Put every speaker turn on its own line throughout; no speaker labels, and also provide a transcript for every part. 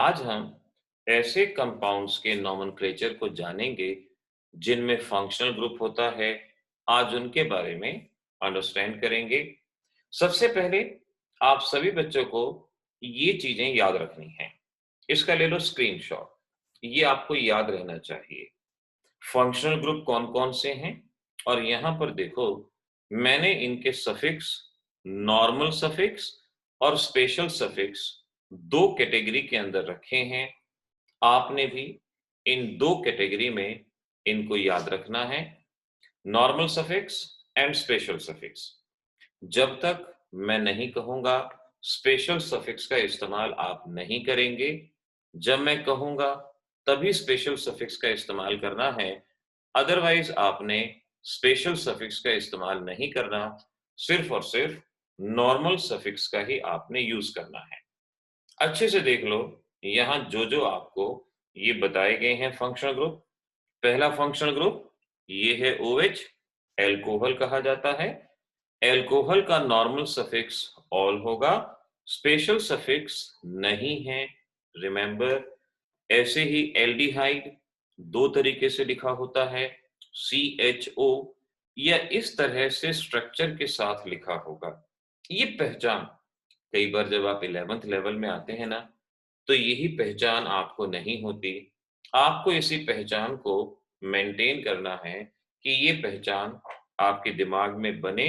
आज हम ऐसे कंपाउंड्स के नोमेनक्लेचर को जानेंगे जिनमें फंक्शनल ग्रुप होता है। आज उनके बारे में अंडरस्टैंड करेंगे। सबसे पहले आप सभी बच्चों को ये चीजें याद रखनी हैं। इसका ले लो स्क्रीनशॉट। ये आपको याद रहना चाहिए। फंक्शनल ग्रुप कौन-कौन से हैं और यहाँ पर देखो, मैंने इनके सफिक्स, नॉर्मल सफिक्स और स्पेशल सफिक्स 2 कैटेगरी के अंदर रखे हैं। आपने भी इन 2 कैटेगरी में इनको याद रखना है, normal suffix and special suffix. जब तक मैं नहीं कहूँगा स्पेशल सफिक्स का इस्तेमाल आप नहीं करेंगे, जब मैं कहूँगा तभी स्पेशल सफिक्स का इस्तेमाल करना है, अदरवाइज आपने स्पेशल सफिक्स का इस्तेमाल नहीं करना, सिर्फ और सिर्फ नॉर्मल सफिक्स का ही आपने यूज करना है। अच्छे से देख लो, यहाँ जो आपको ये बताए गए हैं फंक्शनल ग्रुप। पहला फंक्शनल ग्रुप ये है OH, एल्कोहल कहा जाता है। एल्कोहल का नॉर्मल सफिक्स ऑल होगा, स्पेशल सफिक्स नहीं है, रिमेंबर। ऐसे ही एल्डिहाइड 2 तरीके से लिखा होता है, CHO या इस तरह से स्ट्रक्चर के साथ लिखा होगा। ये पहचान कई बार जब आप 11th लेवल में आते हैं ना, तो यही पहचान आपको नहीं होती। आपको इसी पहचान को मेंटेन करना है कि ये पहचान आपके दिमाग में बने,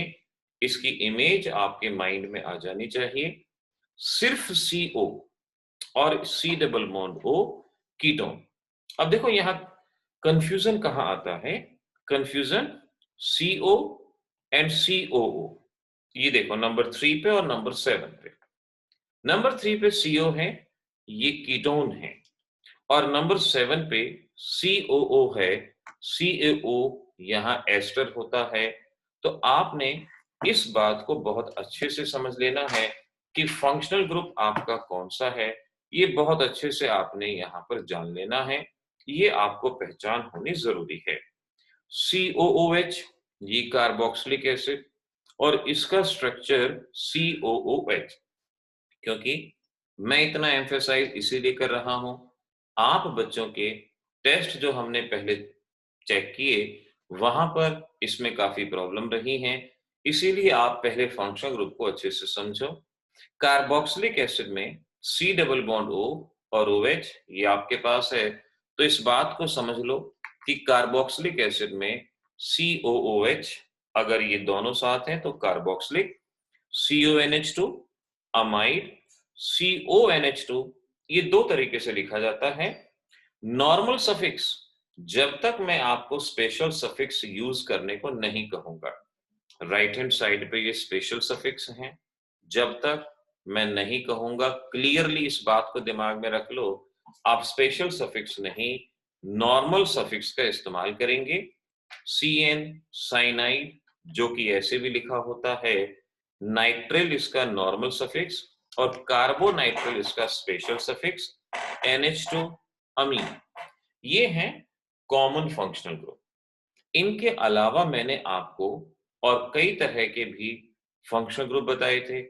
इसकी इमेज आपके माइंड में आ जानी चाहिए। सिर्फ CO और C double bond O ketone. अब देखो यहाँ कंफ्यूजन कहाँ आता है? Confusion CO and COO। ये देखो नंबर 3 पे और नंबर 7 पे। नंबर 3 पे CO है, ये कीटोन है, और नंबर 7 पे COO है। CaO यहाँ एस्टर होता है। तो आपने इस बात को बहुत अच्छे से समझ लेना है कि फंक्शनल ग्रुप आपका कौन सा है। ये बहुत अच्छे से आपने यहाँ पर जान लेना है। ये आपको पहचान होनी जरूरी है। COOH ये कार्बोक्सिलिक एसिड और इसका स्ट्रक्चर COOH। क्योंकि मैं इतना एम्फेसाइज इसीलिए कर रहा हूं, आप बच्चों के टेस्ट जो हमने पहले चेक किए, वहां पर इसमें काफी प्रॉब्लम रही हैं, इसीलिए आप पहले फंक्शनल ग्रुप को अच्छे से समझो। कार्बोक्सिलिक एसिड में C डबल बॉन्ड O और OH ये आपके पास है, तो इस बात को समझ लो कि कार्बोक्सिलिक एसिड में COOH, अगर ये दोनों साथ हैं तो कार्बोक्सिलिक, CONH2 अमाइड, CONH2 ये 2 तरीके से लिखा जाता है। नॉर्मल सफिक्स जब तक मैं आपको स्पेशल सफिक्स यूज करने को नहीं कहूंगा, राइट हैंड साइड पे ये स्पेशल सफिक्स हैं, जब तक मैं नहीं कहूंगा, क्लियरली इस बात को दिमाग में रख लो, आप स्पेशल सफिक्स नहीं नॉर्मल सफिक्स का इस्तेमाल करेंगे। CN साइनाइड जो कि ऐसे भी लिखा होता है, नाइट्रिल इसका नॉर्मल सफिक्स और कार्बोनाइट्रिल इसका स्पेशल सफिक्स, NH2 अमीन। ये हैं कॉमन फंक्शनल ग्रुप। इनके अलावा मैंने आपको और कई तरह के भी फंक्शनल ग्रुप बताए थे,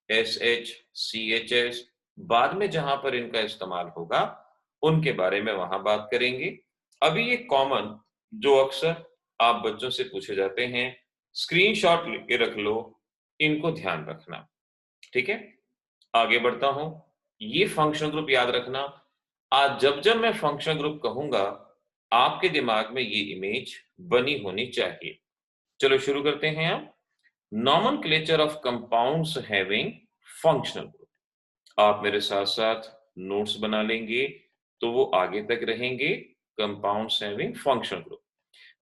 SH, CHS। बाद में जहां पर इनका इस्तेमाल होगा उनके बारे में वहां बात करेंगे। अभी ये कॉमन जो अक्सर आप बच्चों से पूछे जाते हैं, स्क्रीनशॉट लेके रख लो, इनको ध्यान रखना। ठीक है, आगे बढ़ता हूं। ये फंक्शनल ग्रुप याद रखना। आज जब मैं फंक्शनल ग्रुप कहूंगा, आपके दिमाग में ये इमेज बनी होनी चाहिए। चलो शुरू करते हैं। आप nomenclature of compounds having functional group. आप मेरे साथ साथ नोट्स बना लेंगे तो वो आगे तक रहेंगे। Compounds having functional group.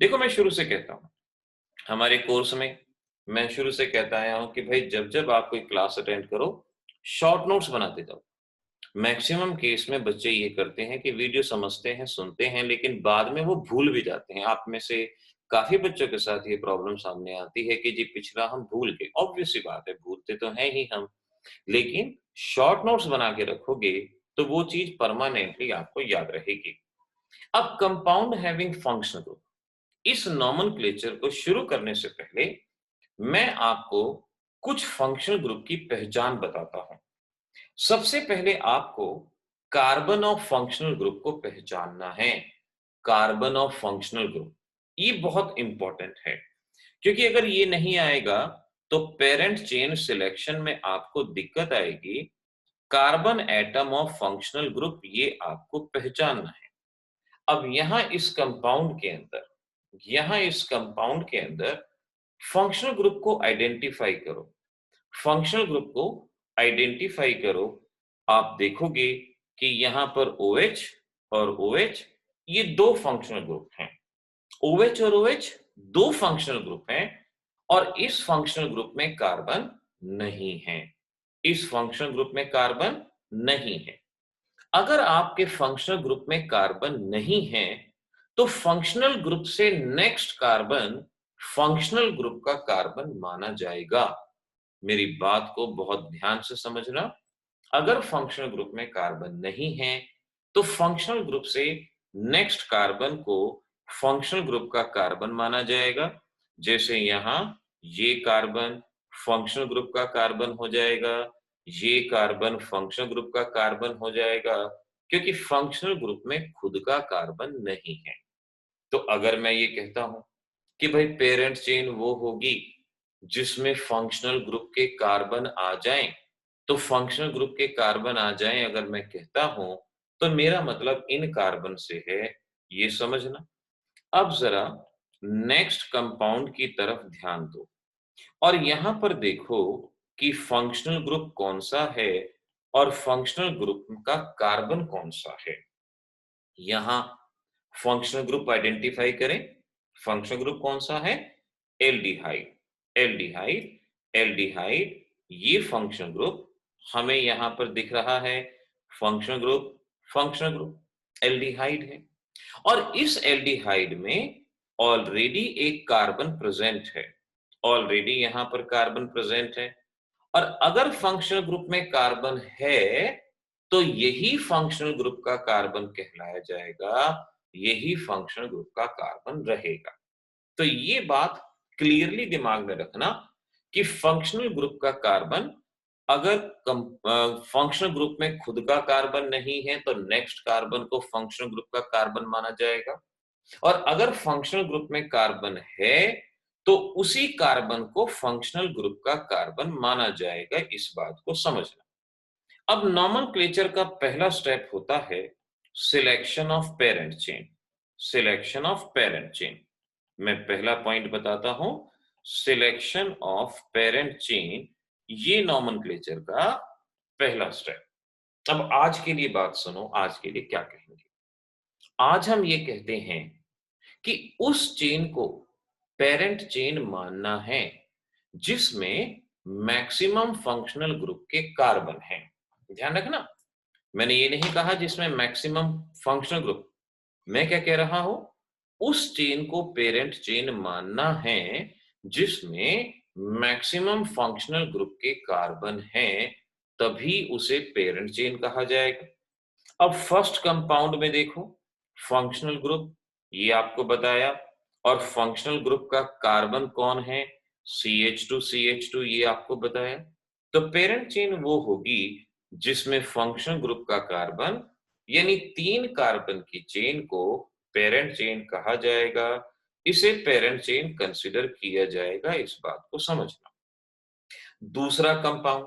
देखो मैं शुरू से कहता हूं, हमारे कोर्स में मैं शुरू से कहता आया हूं कि भाई जब आप कोई क्लास अटेंड करो, शॉर्ट नोट्स बनाते जाओ। मैक्सिमम केस में बच्चे ये करते हैं कि वीडियो समझते हैं, सुनते हैं, लेकिन बाद में वो भूल भी जाते हैं। आप में से काफी बच्चों के साथ ये प्रॉब्लम सामने आती है कि जी पिछला हम भूल गए। ऑब्वियस सी बात है, भूलते तो हैं ही हम, लेकिन शॉर्ट नोट्स बना के रखोगे तो वो चीज परमानेंटली आपको याद रहेगी। अब कंपाउंड हैविंग फंक्शनल ग्रुप, इस नॉमेनक्लेचर को शुरू करने से पहले मैं आपको कुछ फंक्शनल ग्रुप की पहचान बताता हूं। सबसे पहले आपको कार्बन ऑफ फंक्शनल ग्रुप को पहचानना है। कार्बन ऑफ फंक्शनल ग्रुप, ये बहुत इंपॉर्टेंट है, क्योंकि अगर ये नहीं आएगा तो पेरेंट चेन सिलेक्शन में आपको दिक्कत आएगी। Carbon atom of functional group ये आपको पहचानना है। अब यहाँ इस कंपाउंड के अंदर फंक्शनल ग्रुप को आइडेंटिफाई करो। फंक्शनल ग्रुप को आइडेंटिफाई करो, आप देखोगे कि यहाँ पर OH और OH ये दो फंक्शनल ग्रुप हैं। OH और OH दो फंक्शनल ग्रुप हैं और इस फंक्शनल ग्रुप में कार्बन नहीं है। इस फंक्शनल ग्रुप में कार्बन नहीं है। अगर आपके फंक्शनल ग्रुप में कार्बन नहीं है तो फंक्शनल ग्रुप से नेक्स्ट कार्बन फंक्शनल ग्रुप का कार्बन माना जाएगा। मेरी बात को बहुत ध्यान से समझना। अगर फंक्शनल ग्रुप में कार्बन नहीं है तो फंक्शनल ग्रुप से नेक्स्ट कार्बन को फंक्शनल ग्रुप का कार्बन माना जाएगा। जैसे यहाँ ये कार्बन फंक्शनल ग्रुप का कार्बन हो जाएगा, ये कार्बन फंक्शनल ग्रुप का कार्बन हो जाएगा, क्योंकि फंक्शनल ग्रुप में खुद का कार्बन नहीं है। तो अगर मैं ये कहता हूं कि भाई पेरेंट चेन वो होगी जिसमें फंक्शनल ग्रुप के कार्बन आ जाएं, तो फंक्शनल ग्रुप के कार्बन आ जाएं अगर मैं कहता हूं तो मेरा मतलब इन कार्बन से है, ये समझना। अब जरा नेक्स्ट कंपाउंड की तरफ ध्यान दो और यहां पर देखो कि फंक्शनल ग्रुप कौन सा है और फंक्शनल ग्रुप का कार्बन कौन सा है। यहां फंक्शनल ग्रुप आइडेंटिफाई करें। फंक्शनल ग्रुप कौन सा है? एल्डिहाइड। एल्डिहाइड, एल्डिहाइड, ये फंक्शनल ग्रुप हमें यहां पर दिख रहा है। फंक्शनल ग्रुप एल्डिहाइड है और इस एल्डिहाइड में ऑलरेडी एक कार्बन प्रेजेंट है। ऑलरेडी यहां पर कार्बन प्रेजेंट है और अगर फंक्शनल ग्रुप में कार्बन है तो यही फंक्शनल ग्रुप का कार्बन कहलाया जाएगा, यही फंक्शनल ग्रुप का कार्बन रहेगा। तो ये बात क्लियरली दिमाग में रखना कि फंक्शनल ग्रुप का कार्बन अगर फंक्शनल ग्रुप में खुद का कार्बन नहीं है तो नेक्स्ट कार्बन को फंक्शनल ग्रुप का कार्बन माना जाएगा और अगर फंक्शनल ग्रुप में कार्बन है तो उसी कार्बन को फंक्शनल ग्रुप का कार्बन माना जाएगा। इस बात को समझना। अब नॉमेनक्लेचर का पहला स्टेप होता है selection of parent chain. Selection of parent chain, मैं पहला पॉइंट बताता हूं, सिलेक्शन ऑफ पेरेंट चेन, ये नॉमेनक्लेचर का पहला स्टेप। अब आज के लिए बात सुनो, आज के लिए क्या कहेंगे। आज हम ये कहते हैं कि उस चेन को पेरेंट चेन मानना है जिसमें मैक्सिमम फंक्शनल ग्रुप के कार्बन हैं। ध्यान रखना, मैंने ये नहीं कहा जिसमें मैक्सिमम फंक्शनल ग्रुप, मैं क्या कह रहा हूं, उस चेन को पेरेंट चेन मानना है जिसमें मैक्सिमम फंक्शनल ग्रुप के कार्बन हैं, तभी उसे पेरेंट चेन कहा जाएगा। अब फर्स्ट कंपाउंड में देखो, फंक्शनल ग्रुप ये आपको बताया और फंक्शनल ग्रुप का कार्बन कौन है, CH2 ये आपको बताया। तो पेरेंट चेन वो होगी जिसमें फंक्शनल ग्रुप का कार्बन यानी 3 कार्बन की चेन को पेरेंट चेन कहा जाएगा। इसे पेरेंट चेन कंसीडर किया जाएगा, इस बात को समझना। दूसरा कंपाउंड,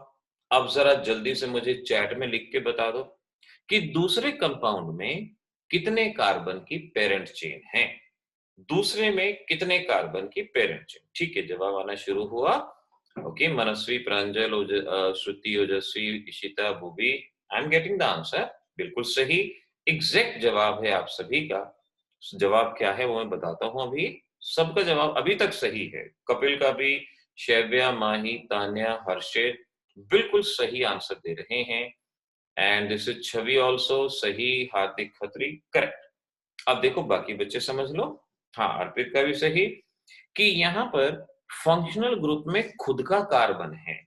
अब जरा जल्दी से मुझे चैट में लिख के बता दो कि दूसरे कंपाउंड में कितने कार्बन की पेरेंट चेन है। दूसरे में कितने कार्बन की पेरेंट चेन? ठीक है, जवाब आना शुरू हुआ। Okay, Manasvi, Pranjal, Shruti, Ojasvi, Ishita, Bhubi, I am getting the answer. बिल्कुल सही, एग्जैक्ट जवाब है आप सभी का। जवाब क्या है वो मैं बताता हूं अभी। सबका जवाब अभी तक सही है, कपिल का भी, शैव्या, माही, तान्या, हर्षित बिल्कुल सही आंसर दे रहे हैं। And this is Chhavi also सही, हार्दिक खत्री करेक्ट। अब देखो बाकी बच्चे समझ लो। हाँ, अर्पित का भी सही कि यहाँ पर फंक्शनल ग्रुप में खुद का कार्बन है।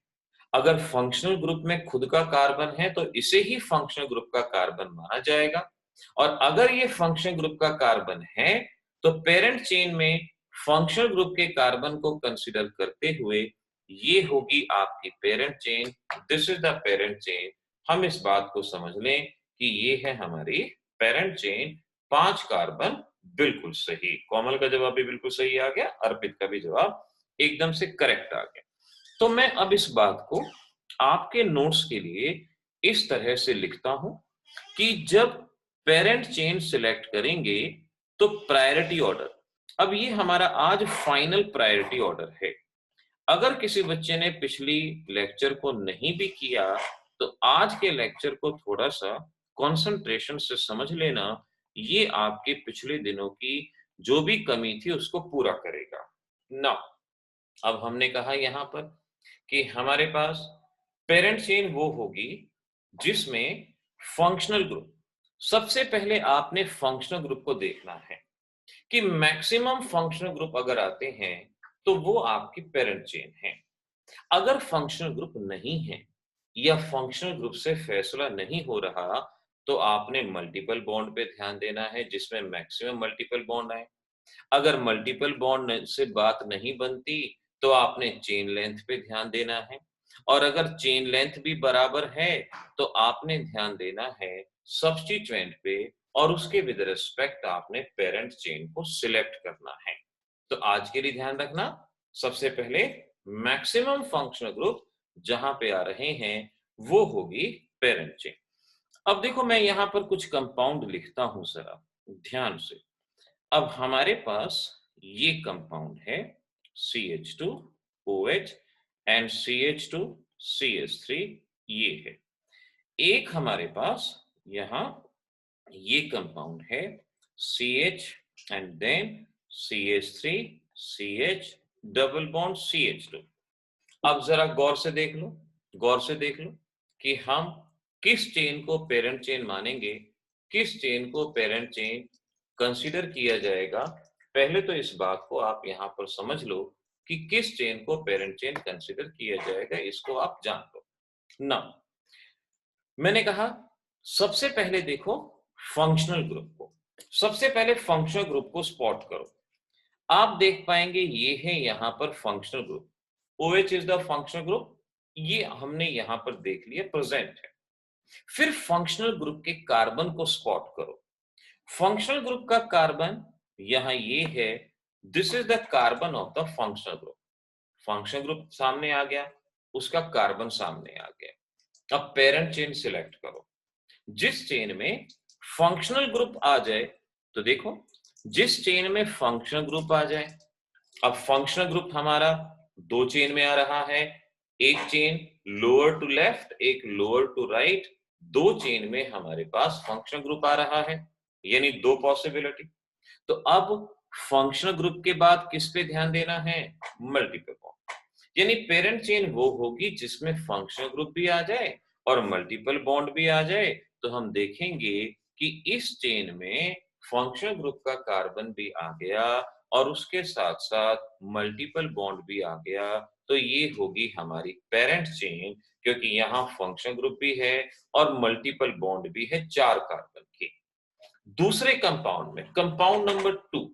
अगर फंक्शनल ग्रुप में खुद का कार्बन है तो इसे ही फंक्शनल ग्रुप का कार्बन माना जाएगा और अगर ये फंक्शनल ग्रुप का कार्बन है तो पेरेंट चेन में फंक्शनल ग्रुप के कार्बन को कंसीडर करते हुए ये होगी आपकी parent chain. This is the parent chain. हम इस बात को समझ लें कि ये है हमारी पेरेंट चेन 5 कार्बन। बिल्कुल सही, कोमल का जवाब भी बिल्कुल सही आ गया, अर्पित का भी जवाब एकदम से करेक्ट आ गया। तो मैं अब इस बात को आपके नोट्स के लिए इस तरह से लिखता हूं कि जब पेरेंट चेन सिलेक्ट करेंगे तो प्रायोरिटी ऑर्डर, अब ये हमारा आज फाइनल प्रायोरिटी ऑर्डर है। अगर किसी बच्चे ने पिछली लेक्चर को नहीं भी किया तो आज के लेक्चर को थोड़ा सा कंसंट्रेशन से समझ लेना, ये आपके पिछले दिनों की जो भी कमी थी उसको पूरा करेगा ना। अब हमने कहा यहां पर कि हमारे पास पेरेंट चेन वो होगी जिसमें फंक्शनल ग्रुप, सबसे पहले आपने फंक्शनल ग्रुप को देखना है कि मैक्सिमम फंक्शनल ग्रुप अगर आते हैं तो वो आपकी पेरेंट चेन है। अगर फंक्शनल ग्रुप नहीं है या फंक्शनल ग्रुप से फैसला नहीं हो रहा तो आपने मल्टीपल बॉन्ड पे ध्यान देना है जिसमें मैक्सिमम मल्टीपल बॉन्ड आए। अगर मल्टीपल बॉन्ड से बात नहीं बनती तो आपने चेन लेंथ पे ध्यान देना है, और अगर चेन लेंथ भी बराबर है तो आपने ध्यान देना है सब्स्टिट्यूएंट पे, और उसके विद रिस्पेक्ट आपने पेरेंट चेन को सिलेक्ट करना है। तो आज के लिए ध्यान रखना, सबसे पहले मैक्सिमम फंक्शनल ग्रुप जहां पे आ रहे हैं वो होगी पेरेंट चेन। अब देखो मैं यहां पर कुछ कंपाउंड लिखता हूं जरा ध्यान से। अब हमारे पास ये कंपाउंड है CH2OH एंड CH2CH3, ये है। एक हमारे पास यहां ये कंपाउंड है CH and then CH3CH double bond CH2। अब जरा गौर से देख लो, गौर से देख लो कि हम किस चेन को पेरेंट चेन मानेंगे, किस चेन को पेरेंट चेन कंसीडर किया जाएगा। पहले तो इस बात को आप यहां पर समझ लो कि किस चेन को पेरेंट चेन कंसीडर किया जाएगा, इसको आप जान लो ना। मैंने कहा सबसे पहले देखो फंक्शनल ग्रुप को, सबसे पहले फंक्शनल ग्रुप को स्पॉट करो। आप देख पाएंगे ये है यहां पर functional group, OH is the functional group, ये हमने यहां पर देख लिया प्रेजेंट है। फिर फंक्शनल ग्रुप के कार्बन को स्पॉट करो। फंक्शनल ग्रुप का कार्बन यहां ये है, this is the carbon of the functional group. Functional group सामने आ गया, उसका कार्बन सामने आ गया। अब पेरेंट चेन सिलेक्ट करो, जिस चेन में फंक्शनल ग्रुप आ जाए, तो देखो जिस चेन में फंक्शनल ग्रुप आ जाए, अब फंक्शनल ग्रुप हमारा दो चेन में आ रहा है, एक चेन लोअर टू लेफ्ट, एक लोअर टू राइट, दो चेन में हमारे पास फंक्शनल ग्रुप आ रहा है, यानी दो पॉसिबिलिटी। तो अब फंक्शनल ग्रुप के बाद किस पे ध्यान देना है, मल्टीपल बॉन्ड। यानी पेरेंट चेन वो होगी जिसमें फंक्शनल ग्रुप भी आ जाए और मल्टीपल बॉन्ड भी आ जाए। तो हम देखेंगे कि इस चेन में फंक्शनल ग्रुप का कार्बन भी आ गया और उसके साथ साथ मल्टीपल बॉन्ड भी आ गया, तो ये होगी हमारी पेरेंट चेन, क्योंकि यहाँ फंक्शनल ग्रुप भी है और मल्टीपल बॉन्ड भी है 4 कार्बन के। दूसरे कंपाउंड में कंपाउंड नंबर 2,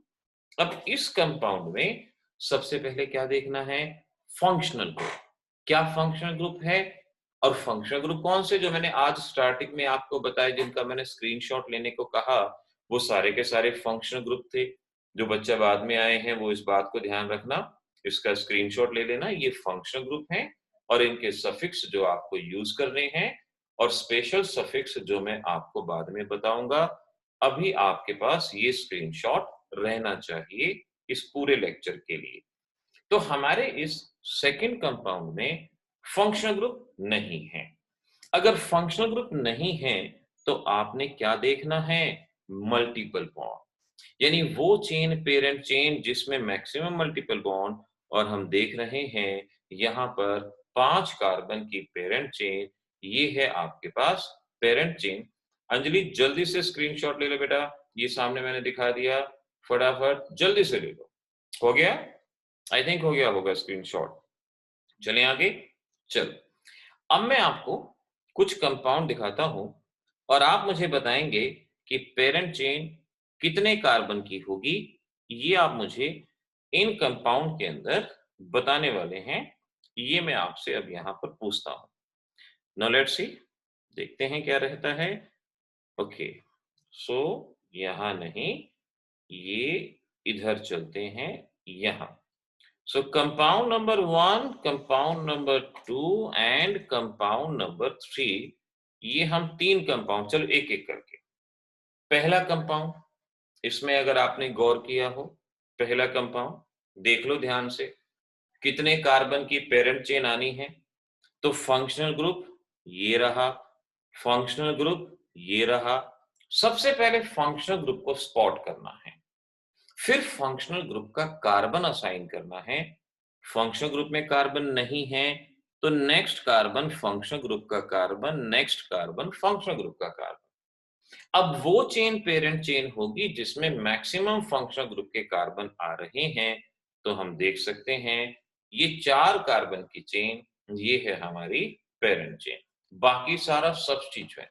अब इस कंपाउंड में सबसे पहले क्या देखना है, फंक्शनल ग्रुप। क्या फंक्शनल ग्रुप है और फंक्शनल ग्रुप कौन से, जो मैंने आज स्टार्टिंग में आपको बताया, जिनका मैंने स्क्रीनशॉट लेने को कहा, वो सारे के सारे फंक्शनल ग्रुप थे। जो बच्चा बाद में आए हैं वो इस बात को ध्यान रखना, इसका स्क्रीनशॉट ले लेना, ये फंक्शनल ग्रुप हैं और इनके सफिक्स जो आपको यूज करने हैं और स्पेशल सफिक्स जो मैं आपको बाद में बताऊंगा। अभी आपके पास ये स्क्रीनशॉट रहना चाहिए इस पूरे लेक्चर के लिए। तो हमारे इस सेकंड कंपाउंड में फंक्शनल ग्रुप नहीं है। अगर फंक्शनल ग्रुप नहीं है तो आपने क्या देखना है, मल्टीपल बॉन्ड, यानी वो चेन पेरेंट चेन जिसमें मैक्सिमम मल्टीपल बॉन्ड, और हम देख रहे हैं यहाँ पर 5 कार्बन की पेरेंट चेन, ये है आपके पास पेरेंट चेन। अंजलि जल्दी से स्क्रीनशॉट ले लो बेटा, ये सामने मैंने दिखा दिया, फटाफट जल्दी से ले लो। हो गया, आई थिंक हो गया होगा स्क्रीनशॉट। चलें आगे, चलो अब मैं आपको कुछ कंपाउंड दिखाता हूं और आप मुझे बताएंगे कि पेरेंट चेन कितने कार्बन की होगी, ये आप मुझे इन कंपाउंड के अंदर बताने वाले हैं। ये मैं आपसे अब यहां पर पूछता हूं। नाउ लेट्स सी, देखते हैं क्या रहता है। ओके, सो यहां नहीं, ये इधर चलते हैं यहां। सो compound number 1, compound number 2 and compound number 3, ये हम तीन कंपाउंड, चलो एक एक करके। पहला कंपाउंड, इसमें अगर आपने गौर किया हो, पहला कंपाउंड देख लो ध्यान से, कितने कार्बन की पेरेंट चेन आनी है। तो फंक्शनल ग्रुप ये रहा, फंक्शनल ग्रुप ये रहा। सबसे पहले फंक्शनल ग्रुप को स्पॉट करना है, फिर फंक्शनल ग्रुप का कार्बन असाइन करना है। फंक्शनल ग्रुप में कार्बन नहीं है तो नेक्स्ट कार्बन फंक्शनल ग्रुप का carbon, next carbon functional group का कार्बन। अब वो चेन पेरेंट चेन होगी जिसमें मैक्सिमम फंक्शनल ग्रुप के कार्बन आ रहे हैं। तो हम देख सकते हैं ये 4 कार्बन की चेन, ये है हमारी पेरेंट चेन। बाकी सारा सब्स्टिट्यूएंट,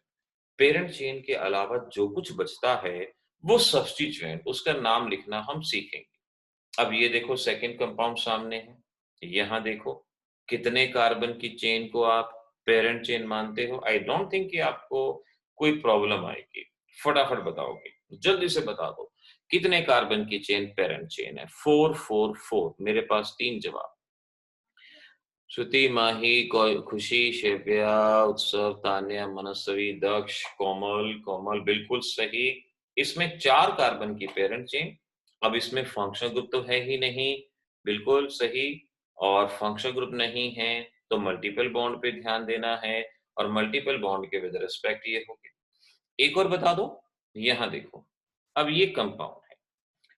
पेरेंट चेन के अलावा जो कुछ बचता है वो सब्स्टिट्यूएंट, उसका नाम लिखना हम सीखेंगे। अब ये देखो सेकंड कंपाउंड सामने है, यहां देखो कितने कार्बन की चेन को आप पेरेंट चेन मानते हो। आई डोंट थिंक कि आपको कोई प्रॉब्लम आएगी, फटाफट बताओगे, जल्दी से बता दो कितने कार्बन की चेन पेरेंट चेन है। 4 4 4, मेरे पास 3 जवाब। श्रुति, माही, खुशी, शिव्या, उत्सव, तान्या, मनस्वी, दक्ष, कोमल। कोमल बिल्कुल सही। इसमें 4 कार्बन की पेरेंट चेन। अब इसमें फंक्शनल ग्रुप तो है ही नहीं, बिल्कुल सही। और फंक्शनल ग्रुप नहीं है तो मल्टीपल बॉन्ड पे ध्यान देना है, और मल्टीपल बॉन्ड के विद रिस्पेक्ट ये हो गया। एक और बता दो, यहां देखो, अब ये कंपाउंड है,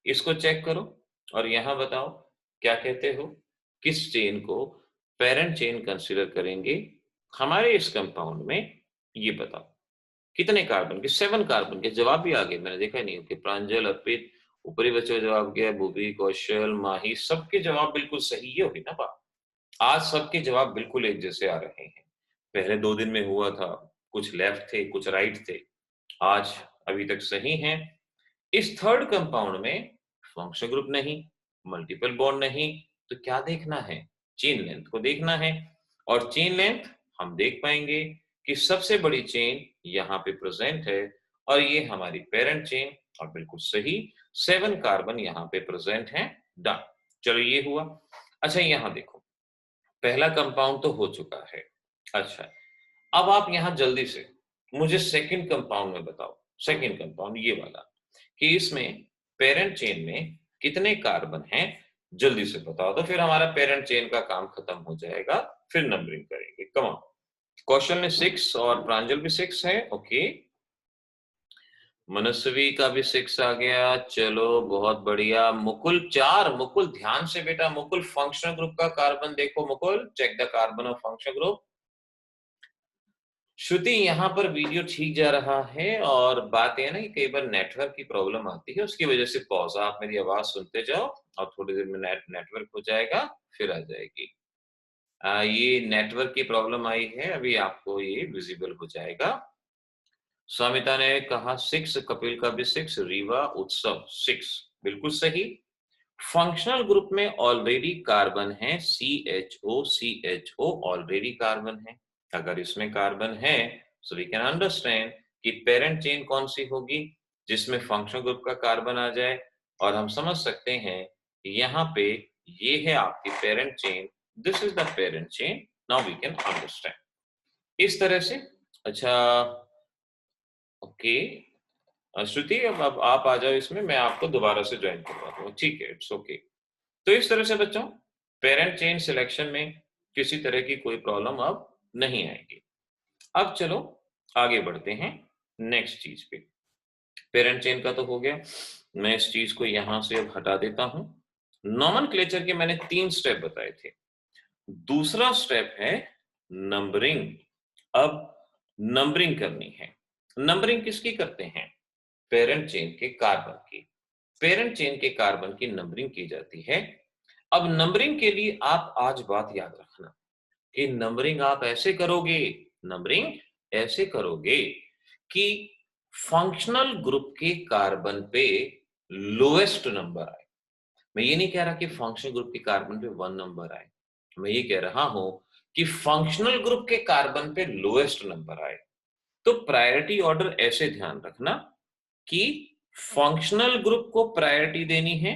इसको चेक करो और यहां बताओ क्या कहते हो, किस चेन को पेरेंट चेन कंसीडर करेंगे हमारे इस कंपाउंड में। ये बताओ कितने कार्बन के, 7 कार्बन के। जवाब भी आ गए, मैंने देखा नहीं कि प्रांजल, अर्पित, ऊपरी बच्चों का जवाब गया, भूपी, कौशल, माही, सबके जवाब बिल्कुल सही। ये हुई ना बात, आज सबके जवाब बिल्कुल एक जैसे आ रहे हैं। पहले 2 दिन में हुआ था, कुछ लेफ्ट थे कुछ राइट थे, आज अभी तक सही हैं। इस थर्ड कंपाउंड में फंक्शनल ग्रुप नहीं, मल्टीपल बॉन्ड नहीं, तो क्या देखना है, चेन लेंथ को देखना है। और चेन लेंथ हम देख पाएंगे कि सबसे बड़ी चेन यहाँ पे प्रेजेंट है, और ये हमारी पेरेंट चेन, और बिल्कुल सही 7 कार्बन यहाँ पे प्रेजेंट है। डन, चलो ये हुआ। अच्छा यहाँ देखो, पहला कंपाउंड तो हो चुका है। अच्छा, अब आप यहाँ जल्दी से मुझे सेकंड कंपाउंड में बताओ, सेकंड कंपाउंड ये वाला, कि इसमें पेरेंट चेन में कितने कार्बन हैं, जल्दी से बताओ तो फिर हमारा पेरेंट चेन का काम खत्म हो जाएगा, फिर नंबरिंग करेंगे। कम ऑन, कौशल ने 6 और प्रांजल भी 6 है। ओके, मनस्वी का भी 6 आ गया, चलो बहुत बढ़िया। मुकुल 4, मुकुल ध्यान से बेटा, मुकुल फंक्शनल ग्रुप का कार्बन देखो, Mukul check the carbon of functional group. Shruti, यहाँ पर वीडियो ठीक जा रहा है, और बात यह ना कि कई बार नेटवर्क की प्रॉब्लम आती है, उसकी वजह से पॉज। आप मेरी आवाज सुनते जाओ और थोड़ी देर में नेटवर्क हो जाएगा, फिर आ जाएगी। ये नेटवर्क की प्रॉब्लम आई है, अभी आपको ये विजिबल हो जाएगा। स्वामिता ने कहा 6, कपिल का भी 6, रीवा, उत्सव 6, बिल्कुल सही। फंक्शनल ग्रुप में ऑलरेडी कार्बन है, CHO, CHO ऑलरेडी कार्बन है। अगर इसमें कार्बन है सो वी कैन अंडरस्टैंड कि पेरेंट चेन कौन सी होगी, जिसमें फंक्शनल ग्रुप का कार्बन आ जाए। और हम समझ सकते हैं यहाँ पे ये है आपकी parent chain, this is the parent chain, now we can understand इस तरह से। अच्छा, ओके, श्रुति अब आप आ जाओ इसमें, मैं आपको दोबारा से ज्वाइन करवा दूंगा, ठीक है, इट्स ओके। तो इस तरह से बच्चों, पेरेंट चेन सिलेक्शन में किसी तरह की कोई प्रॉब्लम अब नहीं आएगी। अब चलो आगे बढ़ते हैं नेक्स्ट चीज पे। पेरेंट चेन का तो हो गया, मैं इस चीज को यहां से अब हटा देता हूं। नॉमेनक्लेचर के मैंने 3 स्टेप बताए थे, दूसरा स्टेप है नंबरिंग। अब नंबरिंग करनी है। नंबरिंग किसकी करते हैं, पेरेंट चेन के कार्बन की। पेरेंट चेन के कार्बन की नंबरिंग की जाती है। अब नंबरिंग के लिए आप आज बात याद रखना कि नंबरिंग आप ऐसे करोगे, नंबरिंग ऐसे करोगे कि फंक्शनल ग्रुप के कार्बन पे लोएस्ट नंबर आए। मैं ये नहीं कह रहा कि फंक्शनल ग्रुप के कार्बन पे 1 नंबर आए, मैं ये कह रहा हूं कि फंक्शनल ग्रुप के कार्बन पे लोएस्ट नंबर आए। तो प्रायोरिटी ऑर्डर ऐसे ध्यान रखना कि फंक्शनल ग्रुप को प्रायोरिटी देनी है।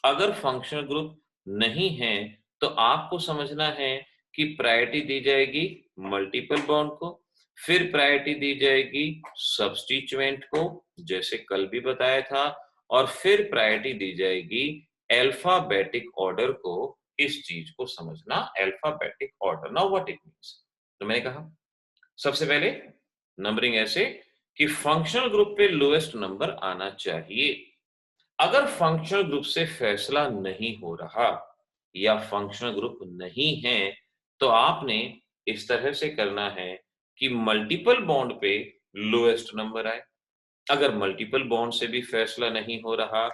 अगर फंक्शनल ग्रुप नहीं है तो आपको समझना है कि प्रायोरिटी दी जाएगी मल्टीपल बॉन्ड को, फिर प्रायोरिटी दी जाएगी सब्स्टिट्यूएंट को, जैसे कल भी बताया था, और फिर प्रायोरिटी दी जाएगी अल्फाबेटिक ऑर्डर को। इस चीज को समझना, alphabetic order. Now what it means, तो मैंने कहा सबसे पहले नंबरिंग ऐसे कि फंक्शनल ग्रुप पे लोएस्ट नंबर आना चाहिए। अगर फंक्शनल ग्रुप से फैसला नहीं हो रहा या फंक्शनल ग्रुप नहीं है तो आपने इस तरह से करना है कि मल्टीपल बॉन्ड पे लोएस्ट नंबर आए। अगर मल्टीपल बॉन्ड से भी फैसला नहीं हो रहा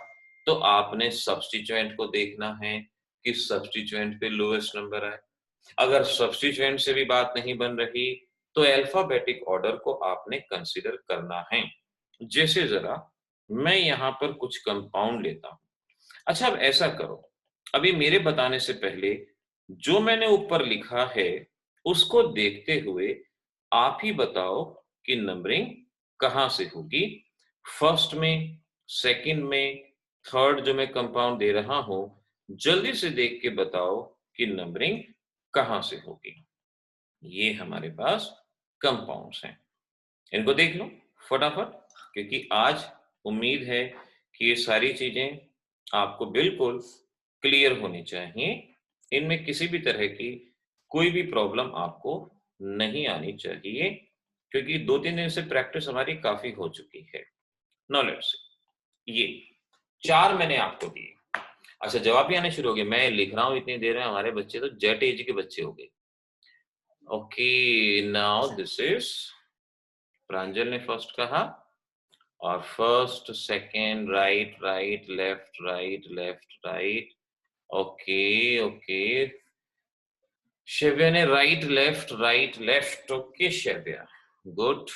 तो आपने सब्स्टिट्यूएंट को देखना है कि सब्स्टिट्यूएंट पे लोएस्ट नंबर आए। अगर सब्स्टिट्यूएंट से भी बात नहीं बन रही तो अल्फाबेटिक ऑर्डर को आपने कंसीडर करना है। जैसे जरा मैं यहाँ पर कुछ कंपाउंड लेता हूँ। अच्छा, अब ऐसा करो, अभी मेरे बताने से पहले जो मैंने ऊपर लिखा है उसको देखते हुए आप ही बताओ कि नंबरिंग कहाँ से होगी। फर्स्ट में, सेकंड में, थर्ड जो मैं कंपाउंड दे रहा हूं, जल्दी से देख के बताओ कि नंबरिंग कहाँ से होगी। ये हमारे पास कंपाउंड्स हैं, इनको देख लो फटाफट, क्योंकि आज उम्मीद है कि ये सारी चीजें आपको बिल्कुल क्लियर होनी चाहिए। इनमें किसी भी तरह की कोई भी प्रॉब्लम आपको नहीं आनी चाहिए, क्योंकि 2-3 दिन से प्रैक्टिस हमारी काफी हो चुकी है। नाउ लेट्स सी, ये 4 मैंने आपको दिए। अच्छा, जवाब भी आने शुरू हो गए। मैं लिख रहा हूँ इतनी देर में, हमारे बच्चे तो जेट एज के बच्चे हो गए। Okay, now this is, Pranjal ने फर्स्ट कहा, और first, second, right right, left right, left right. Okay okay, Shivya ने right left right left. Okay Shivya, good.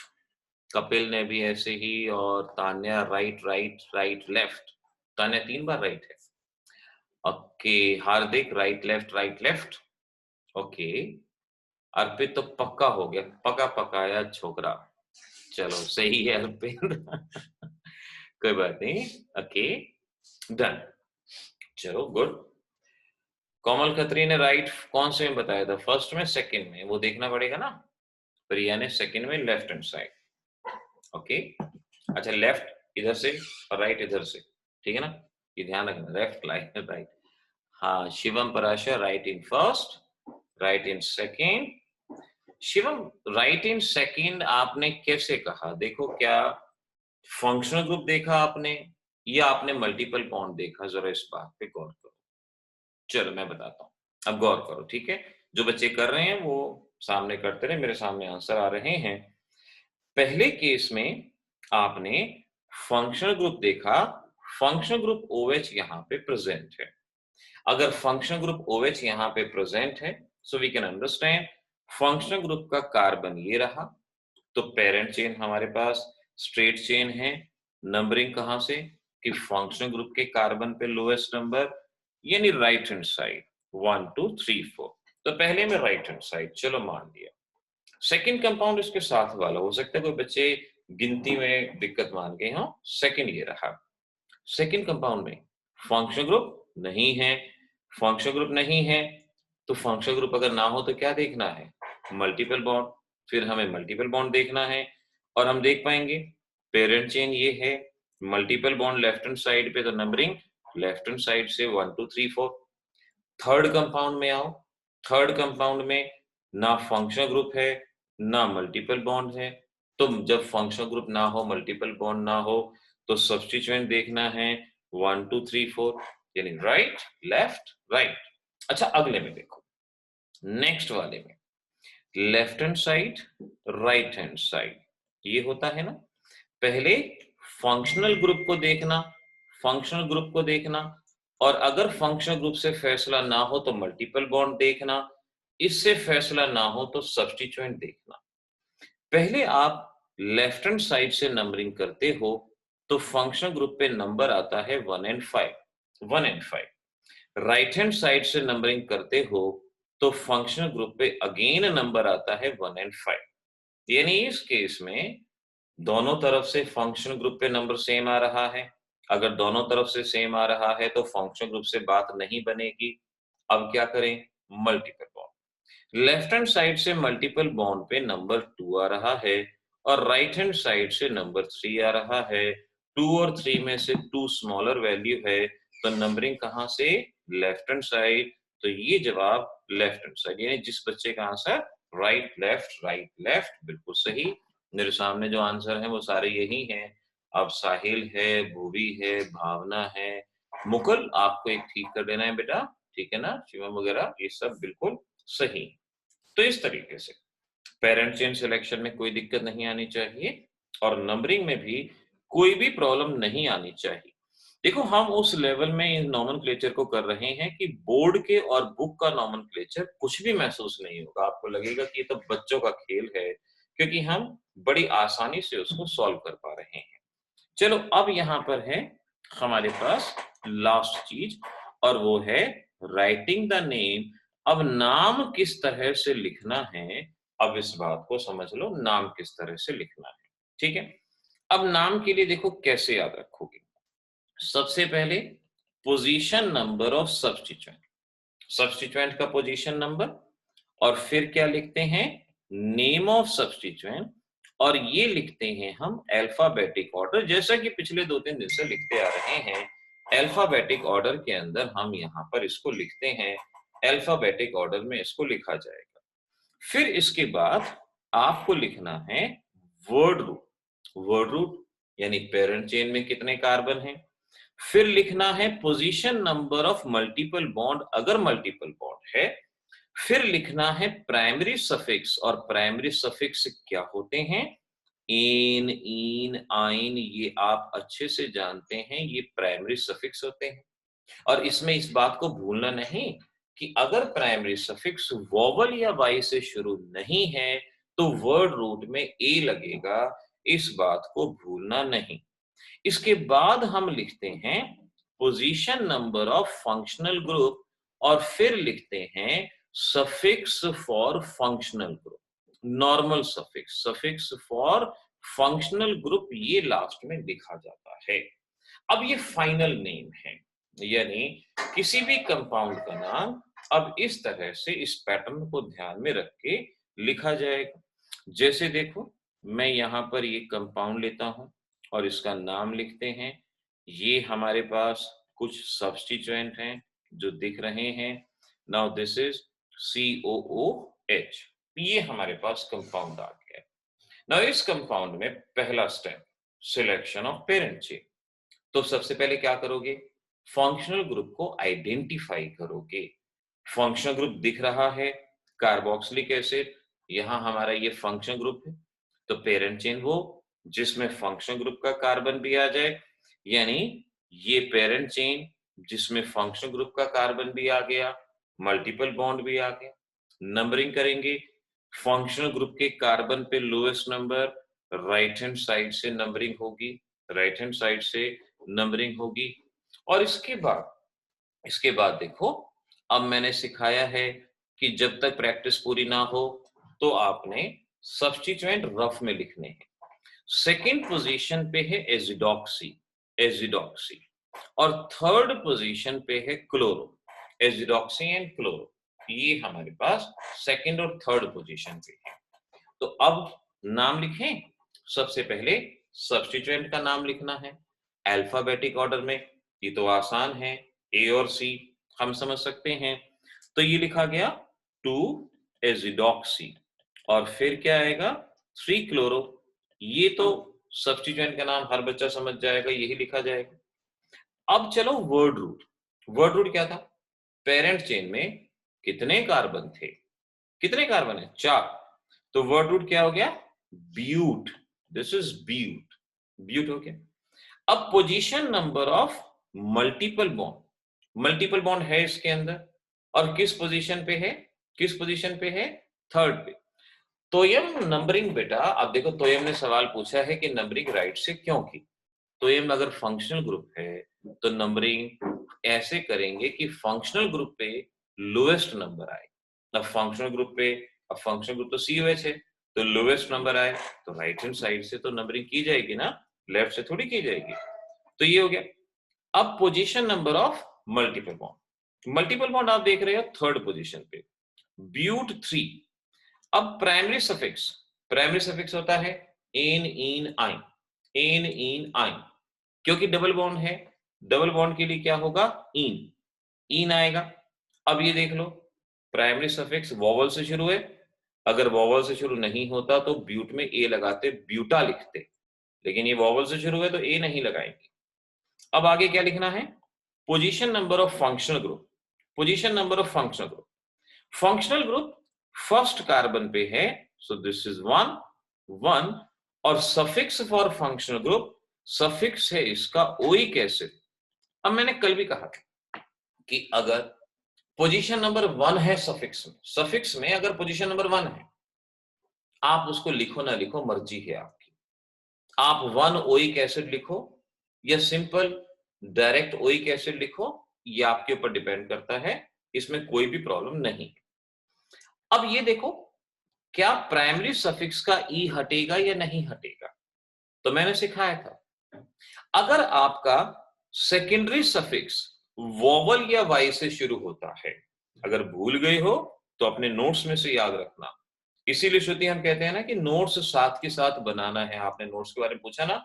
Kapil ने भी ऐसे ही, और Tanya right right right left. Tanya 3 बार राइट है। Okay, Hardik right left right left. Okay, Arpit तो पक्का हो गया, पका पकाया छोकरा। चलो सही है अर्पित। कोई बात नहीं। Okay, done. चलो गुड। कोमल खत्री ने राइट कौन से में बताया था, फर्स्ट में सेकंड में, वो देखना पड़ेगा ना। प्रिया ने सेकंड में, लेफ्ट हैंड साइड। ओके, अच्छा, लेफ्ट इधर से और राइट इधर से, ठीक है ना, ये ध्यान रखना, लेफ्ट राइट राइट। हाँ, Shivam Parashar right in first, right in second. Shivam, right in second आपने कैसे कहा, देखो क्या फंक्शनल ग्रुप देखा आपने या आपने मल्टीपल बॉन्ड देखा, जरा इस बात पे गौर करो। चलो मैं बताता हूँ, अब गौर करो, ठीक है। जो बच्चे कर रहे हैं वो सामने करते रहे, मेरे सामने आंसर आ रहे हैं। पहले केस में आपने फंक्शनल ग्रुप देखा, फंक्शनल ग्रुप OH यहाँ पे प्रेजेंट है। अगर फंक्शनल ग्रुप OH यहाँ पे प्रेजेंट है, so we can understand functional group का कार्बन ये रहा, तो पेरेंट चेन हमारे पास स्ट्रेट चेन है। नंबरिंग कहां से, कि फंक्शनल ग्रुप के कार्बन पे लोएस्ट नंबर, यानी राइट हैंड साइड 1 2 3 4। तो पहले में राइट हैंड साइड, चलो मान लिया। सेकंड कंपाउंड इसके साथ वाला, हो सकता है कोई बच्चे गिनती में दिक्कत मान गए हो, सेकंड ये रहा। सेकंड कंपाउंड में फंक्शनल ग्रुप नहीं है, फंक्शनल ग्रुप नहीं है तो फंक्शनल ग्रुप अगर ना हो तो क्या देखना है, मल्टीपल बॉन्ड। फिर हमें मल्टीपल बॉन्ड देखना है, और हम देख पाएंगे पेरेंट चेन ये है, multiple bond left hand side पे, तो नंबरिंग लेफ्ट हैंड साइड से 1 2 3 4। थर्ड कंपाउंड में आओ, थर्ड कंपाउंड में ना फंक्शनल ग्रुप है ना मल्टीपल बॉन्ड है, तो जब फंक्शनल ग्रुप ना हो, मल्टीपल बॉन्ड ना हो, तो सब्स्टिट्यूएंट देखना है 1 2 3 4, यानी राइट लेफ्ट राइट। अच्छा, अगले में देखो, नेक्स्ट वाले में left hand side right hand side, ये होता है ना। पहले फंक्शनल ग्रुप को देखना, फंक्शनल ग्रुप को देखना, और अगर फंक्शनल ग्रुप से फैसला ना हो तो मल्टीपल बॉन्ड देखना, इससे फैसला ना हो तो सब्स्टिट्यूएंट देखना। पहले आप लेफ्ट हैंड साइड से नंबरिंग करते हो तो फंक्शनल ग्रुप पे नंबर आता है 1 and 5, 1 and 5। Right hand side से नंबरिंग करते हो तो फंक्शनल ग्रुप पे अगेन नंबर आता है 1 एंड 5। यानी इस केस में दोनों तरफ से फंक्शनल ग्रुप पे नंबर सेम आ रहा है। अगर दोनों तरफ से सेम आ रहा है तो फंक्शनल ग्रुप से बात नहीं बनेगी। अब क्या करें? Multiple bond. Left hand side से मल्टीपल बॉन्ड पे नंबर 2 आ रहा है और राइट हैंड साइड से नंबर 3 आ रहा है। 2 और 3 में से 2 स्मॉलर वैल्यू है, तो नंबरिंग कहाँ से? Left hand side. तो ये जवाब लेफ्ट हैंड साइड, यानी जिस बच्चे का आंसर राइट लेफ्ट बिल्कुल सही। मेरे सामने जो आंसर है वो सारे यही हैं। अब साहिल है, भूवी है, भावना है, मुकुल आपको एक ठीक कर देना है बेटा, ठीक है ना? शिवम वगैरह ये सब बिल्कुल सही। तो इस तरीके से पेरेंट चेन सिलेक्शन में कोई दिक्कत नहीं आनी चाहिए और नंबरिंग में भी कोई भी प्रॉब्लम नहीं आनी चाहिए। देखो हम उस लेवल में इन नोमेनक्लेचर को कर रहे हैं कि बोर्ड के और बुक का नोमेनक्लेचर कुछ भी महसूस नहीं होगा। आपको लगेगा कि ये तो बच्चों का खेल है, क्योंकि हम बड़ी आसानी से उसको सॉल्व कर पा रहे हैं। चलो अब यहाँ पर है हमारे पास लास्ट चीज, और वो है राइटिंग द नेम। अब नाम किस तरह से लिखना है, अब इस बात को समझ लो, नाम किस तरह से लिखना है। ठीक है, अब नाम के लिए देखो कैसे याद रखोगे। सबसे पहले position number of substituent, substituent का पोजीशन नंबर, और फिर क्या लिखते हैं? नेम ऑफ सब्स्टिट्यूएंट, और ये लिखते हैं हम अल्फाबेटिक ऑर्डर, जैसा कि पिछले 2-3 दिन से लिखते आ रहे हैं। अल्फाबेटिक ऑर्डर के अंदर हम यहाँ पर इसको लिखते हैं, अल्फाबेटिक ऑर्डर में इसको लिखा जाएगा। फिर इसके बाद आपको लिखना है वर्ड रूट। वर्ड रूट यानी पेरेंट चेन में कितने कार्बन हैं। फिर लिखना है position number of multiple bond, अगर मल्टीपल बॉन्ड है। फिर लिखना है प्राइमरी सफिक्स, और प्राइमरी सफिक्स क्या होते हैं? इन, इन, आइन, ये आप अच्छे से जानते हैं, ये प्राइमरी सफिक्स होते हैं। और इसमें इस बात को भूलना नहीं कि अगर प्राइमरी सफिक्स वोवल या वाई से शुरू नहीं है तो वर्ड रूट में ए लगेगा, इस बात को भूलना नहीं। इसके बाद हम लिखते हैं position number of functional group, और फिर लिखते हैं suffix for functional group, normal suffix, suffix for functional group, ये लास्ट में लिखा जाता है। अब ये फाइनल नेम है, यानी किसी भी कंपाउंड का नाम अब इस तरह से इस पैटर्न को ध्यान में रख के लिखा जाएगा। जैसे देखो मैं यहाँ पर ये कंपाउंड लेता हूं और इसका नाम लिखते हैं। ये हमारे पास कुछ सब्स्टिट्यूएंट हैं जो दिख रहे हैं। नाउ दिस इज COOH, ये हमारे पास कंपाउंड आ गया। नाउ इस कंपाउंड में पहला step selection of parent chain. तो सबसे पहले क्या करोगे? फंक्शनल ग्रुप को आइडेंटिफाई करोगे। फंक्शनल ग्रुप दिख रहा है कार्बोक्सिलिक एसिड, यहां हमारा ये फंक्शनल ग्रुप है। तो पेरेंट चेन वो जिसमें फंक्शनल ग्रुप का कार्बन भी आ जाए, यानी ये पेरेंट चेन जिसमें फंक्शनल ग्रुप का कार्बन भी आ गया, मल्टीपल बॉन्ड भी आ गया। नंबरिंग करेंगे, फंक्शनल ग्रुप के कार्बन पे lowest number, right hand side से नंबरिंग होगी, राइट हैंड साइड से नंबरिंग होगी। और इसके बाद देखो अब मैंने सिखाया है कि जब तक प्रैक्टिस पूरी ना हो तो आपने सब्स्टिट्यूएंट रफ में लिखने हैं। सेकंड पोजीशन पे है एजिडॉक्सी, एजिडॉक्सी, और थर्ड पोजीशन पे है क्लोरो, एजिडॉक्सी एंड क्लोरो, ये हमारे पास सेकंड और थर्ड पोजीशन पे है। तो अब नाम लिखें। सबसे पहले सब्स्टिट्यूएंट का नाम लिखना है अल्फाबेटिक ऑर्डर में, ये तो आसान है, ए और सी हम समझ सकते हैं। तो ये लिखा गया 2 एजिडॉक्सी, और फिर क्या आएगा? 3 क्लोरो। ये तो सब्स्टिट्यूएंट का नाम हर बच्चा समझ जाएगा, यही लिखा जाएगा। अब चलो वर्ड रूट। वर्ड रूट क्या था? पेरेंट चेन में कितने कार्बन थे? कितने कार्बन है? 4। तो वर्ड रूट क्या हो गया? ब्यूट। दिस इज ब्यूट, ब्यूट हो गया। अब position number of multiple bond, multiple bond है इसके अंदर, और किस पोजीशन पे है? किस पोजीशन पे है? थर्ड पे। तोयम नंबरिंग बेटा, अब देखो तोयम ने सवाल पूछा है कि नंबरिंग राइट से क्यों की। तोयम अगर फंक्शनल ग्रुप है तो नंबरिंग ऐसे करेंगे कि फंक्शनल ग्रुप पे लोएस्ट नंबर आए। अब फंक्शनल ग्रुप पे, अब फंक्शनल ग्रुप तो COH है, तो लोवेस्ट नंबर आए तो राइट हैंड साइड से तो नंबरिंग की जाएगी ना, लेफ्ट से थोड़ी की जाएगी। तो ये हो गया। अब position number of multiple bond, multiple bond आप देख रहे हो थर्ड पोजीशन पे, ब्यूट 3। अब प्राइमरी सफिक्स होता है एन इन आइन, एन इन आइन, क्योंकि डबल बॉन्ड है, डबल बॉन्ड के लिए क्या होगा, इन आएगा। अब ये देख लो, प्राइमरी सफिक्स वॉवल से शुरू है, अगर वॉवल से शुरू नहीं होता तो ब्यूट में ए लगाते, ब्यूटा लिखते, लेकिन ये वॉवल से शुरू है तो ए नहीं लगाएंगे। अब आगे क्या लिखना है, position number of functional group, position number of functional group, functional group first carbon पे है, सो दिस इज 1 1, और suffix for functional group, suffix है इसका ओइक एसिड। अब मैंने कल भी कहा था कि अगर पोजीशन नंबर 1 है सफिक्स में अगर पोजीशन नंबर 1 है, आप उसको लिखो ना लिखो मर्जी है आपकी, आप 1 ओइक एसिड लिखो या सिंपल डायरेक्ट ओइक एसिड लिखो, ये आपके ऊपर डिपेंड करता है, इसमें कोई भी प्रॉब्लम नहीं। अब ये देखो, क्या प्राइमरी सफिक्स का ई हटेगा या नहीं हटेगा, तो मैंने सिखाया था, अगर आपका सेकेंडरी सफिक्स वोवल या वाई से शुरू होता है, अगर भूल गए हो तो अपने नोट्स में से याद रखना। इसीलिए श्रुति हम कहते हैं ना कि नोट्स साथ के साथ बनाना है। आपने नोट्स के बारे में पूछा ना,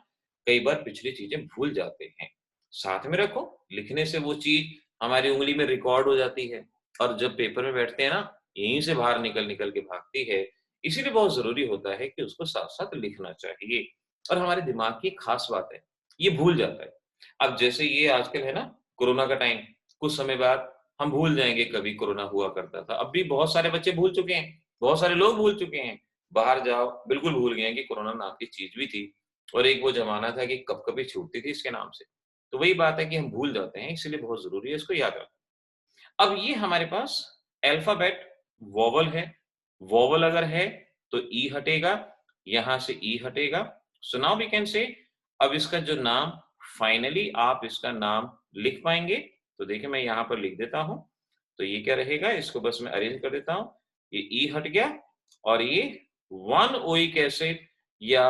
कई बार पिछली चीजें भूल जाते हैं, साथ में रखो, लिखने से वो चीज हमारी उंगली में रिकॉर्ड हो जाती है, और जब पेपर में बैठते हैं ना, यहीं से बाहर निकल निकल के भागती है। इसीलिए बहुत जरूरी होता है कि उसको साथ साथ लिखना चाहिए, और हमारे दिमाग की खास बात है, ये भूल जाता है। अब जैसे ये आजकल है ना कोरोना का टाइम, कुछ समय बाद हम भूल जाएंगे कभी कोरोना हुआ करता था। अब भी बहुत सारे बच्चे भूल चुके हैं, बहुत सारे लोग भूल चुके हैं, बाहर जाओ बिल्कुल भूल गए हैं कि कोरोना नाम की चीज भी थी, और एक वो जमाना था कि कब कभी छूटती थी इसके नाम से। तो वही बात है कि हम भूल जाते हैं, इसलिए बहुत जरूरी है इसको याद रखना। अब ये हमारे पास अल्फाबेट वोवल है, वोवल अगर है तो ई हटेगा, यहां से ई हटेगा। So now we can say, अब इसका जो नाम फाइनली आप इसका नाम लिख पाएंगे, तो देखिए मैं यहां पर लिख देता हूं, तो ये क्या रहेगा, इसको बस मैं अरेंज कर देता हूं, ये ई हट गया, और ये 1 ओइक एसिड या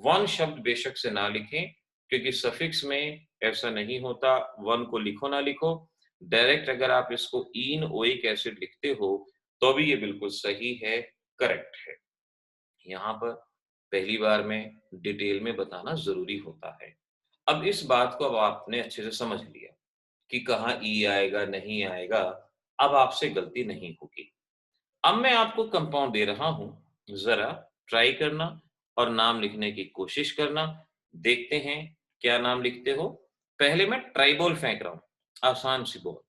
1 शब्द बेशक से ना लिखें, क्योंकि सफिक्स में ऐसा नहीं होता, 1 को लिखो ना लिखो, डायरेक्ट अगर आप इसको इन ओइक एसिड लिखते हो तो भी ये बिल्कुल सही है, करेक्ट है। यहाँ पर पहली बार में डिटेल में बताना जरूरी होता है। अब इस बात को अब आपने अच्छे से समझ लिया कि कहाँ ई आएगा नहीं आएगा, अब आपसे गलती नहीं होगी। अब मैं आपको कंपाउंड दे रहा हूं, जरा ट्राई करना और नाम लिखने की कोशिश करना, देखते हैं क्या नाम लिखते हो। पहले मैं ट्राइबोल फेंक रहा हूं, आसान सी बॉल,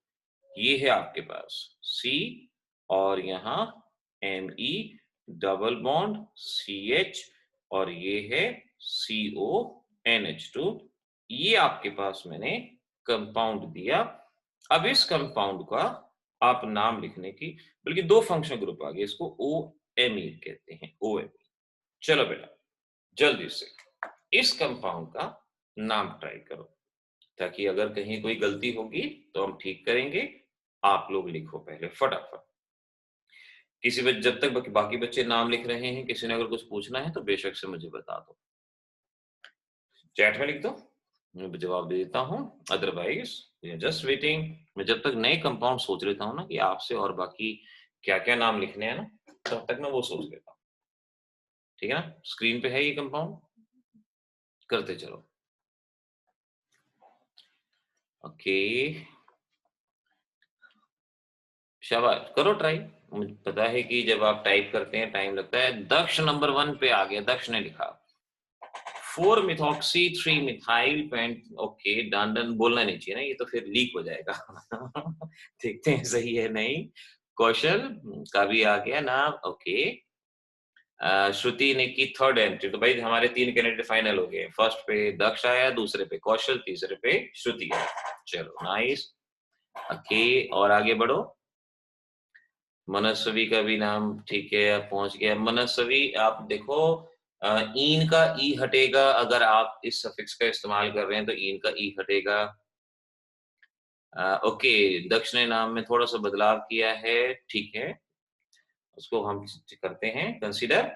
ये है आपके पास सी, और यहाँ M E double bond C H, और ये है C O N H two, ये आपके पास मैंने कंपाउंड दिया। अब इस कंपाउंड का आप नाम लिखने की, बल्कि दो फंक्शन ग्रुप आ गए, इसको ओ एम ई कहते हैं, ओ एम ई। चलो बेटा जल्दी से इस कंपाउंड का नाम ट्राई करो, ताकि अगर कहीं कोई गलती होगी तो हम ठीक करेंगे। आप लोग लिखो पहले फटाफट, किसी बच्चे जब तक बाकी बच्चे नाम लिख रहे हैं, किसी ने अगर कुछ पूछना है तो बेशक से मुझे बता दो, चैट में लिख दो, मैं जवाब दे देता हूँ। अदरवाइज जस्ट वेटिंग, मैं जब तक नए कंपाउंड सोच लेता हूँ ना कि आपसे और बाकी क्या क्या नाम लिखने हैं ना, तब तक मैं वो सोच लेता हूँ। ठीक है ना, स्क्रीन पे है ये कंपाउंड, करते चलो। ओके, शाबाश, करो ट्राई। मुझे पता है कि जब आप टाइप करते हैं टाइम लगता है। दक्ष नंबर 1 पे आ गया, दक्ष ने लिखा 4 methoxy 3 methyl paint. Okay, done done बोलना नहीं चाहिए ना, ये तो फिर लीक हो जाएगा। देखते हैं सही है नहीं। कौशल का भी आ गया नाम, ओके। श्रुति ने की थर्ड एंट्री, तो भाई हमारे 3 कैंडिडेट फाइनल हो गए। फर्स्ट पे दक्ष आया, दूसरे पे कौशल, तीसरे पे श्रुति आया। चलो नाइस, ओके, और आगे बढ़ो। मनस्वी का भी नाम ठीक है, आप पहुंच गया। मनस्वी आप देखो, ईन का ई हटेगा, अगर आप इस सफिक्स का इस्तेमाल कर रहे हैं तो ईन का ई हटेगा। ओके, दक्ष ने नाम में थोड़ा सा बदलाव किया है, ठीक है, उसको हम करते हैं कंसीडर।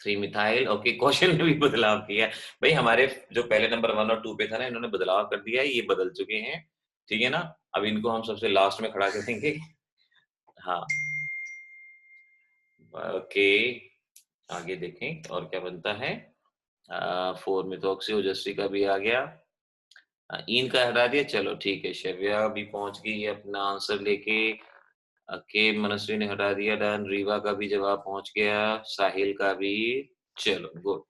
3 मिथाइल। ओके, क्वेश्चन में भी बदलाव किया है भाई। हमारे जो पहले नंबर 1 और 2 पे था ना, इन्होंने बदलाव कर दिया है, ये बदल चुके हैं, ठीक है ना। अब इनको हम सबसे लास्ट में खड़ा करेंगे। हाँ, ओके, आगे देखें और क्या बनता है। 4 मिथॉक्सी ओजस्वी का भी आ गया। इन का हटा दिया, चलो ठीक है। शव्या भी पहुंच गई अपना आंसर लेके। के मनस्वी ने हटा दिया, डन। रीवा का भी जवाब पहुंच गया, साहिल का भी। चलो गुड।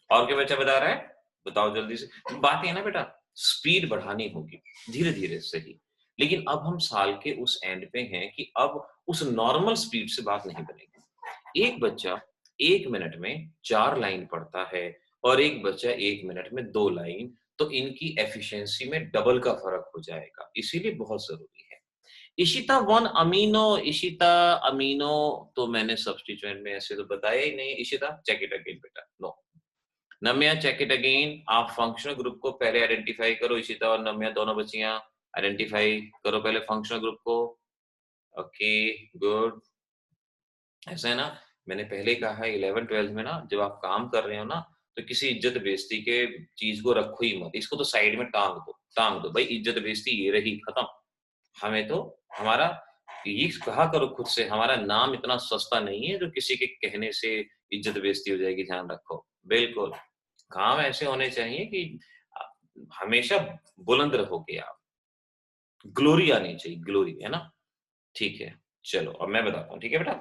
और क्या बच्चा बता रहा है, बताओ जल्दी से। बात है ना बेटा, स्पीड बढ़ानी होगी धीरे धीरे, सही। लेकिन अब हम साल के उस एंड पे हैं कि अब उस नॉर्मल स्पीड से बात नहीं बनेगी। एक बच्चा 1 मिनट में 4 लाइन पढ़ता है और एक बच्चा 1 मिनट में 2 लाइन, तो इनकी एफिशिएंसी में डबल का फर्क हो जाएगा, इसीलिए बहुत जरूरी है। इशिता 1 अमीनो, इशिता अमीनो तो मैंने सब्स्टिट्यूएंट में ऐसे तो बताया ही नहीं। इशिता चेक इट अगेन बेटा, no. Namya check it again. आप फंक्शनल ग्रुप को पहले आइडेंटिफाई करो। इशिता और नम्या दोनों बच्चियां आइडेंटिफाई करो पहले फंक्शनल ग्रुप को। Okay good. ऐसा है ना, मैंने पहले कहा है 11th-12th में ना, जब आप काम कर रहे हो ना, तो किसी इज्जत बेइज्जती के चीज को रखो ही मत, इसको तो साइड में टांग दो भाई। इज्जत बेइज्जती ये रही, खत्म। हमें तो हमारा ये कहा करो खुद से, हमारा नाम इतना सस्ता नहीं है जो किसी के कहने से इज्जत बेइज्जती हो जाएगी, ध्यान रखो। बिल्कुल, काम ऐसे होने चाहिए कि हमेशा बुलंद रहोगे आप, ग्लोरी आनी चाहिए, ग्लोरी, है ना। ठीक है, चलो अब मैं बताता हूँ, ठीक है बेटा,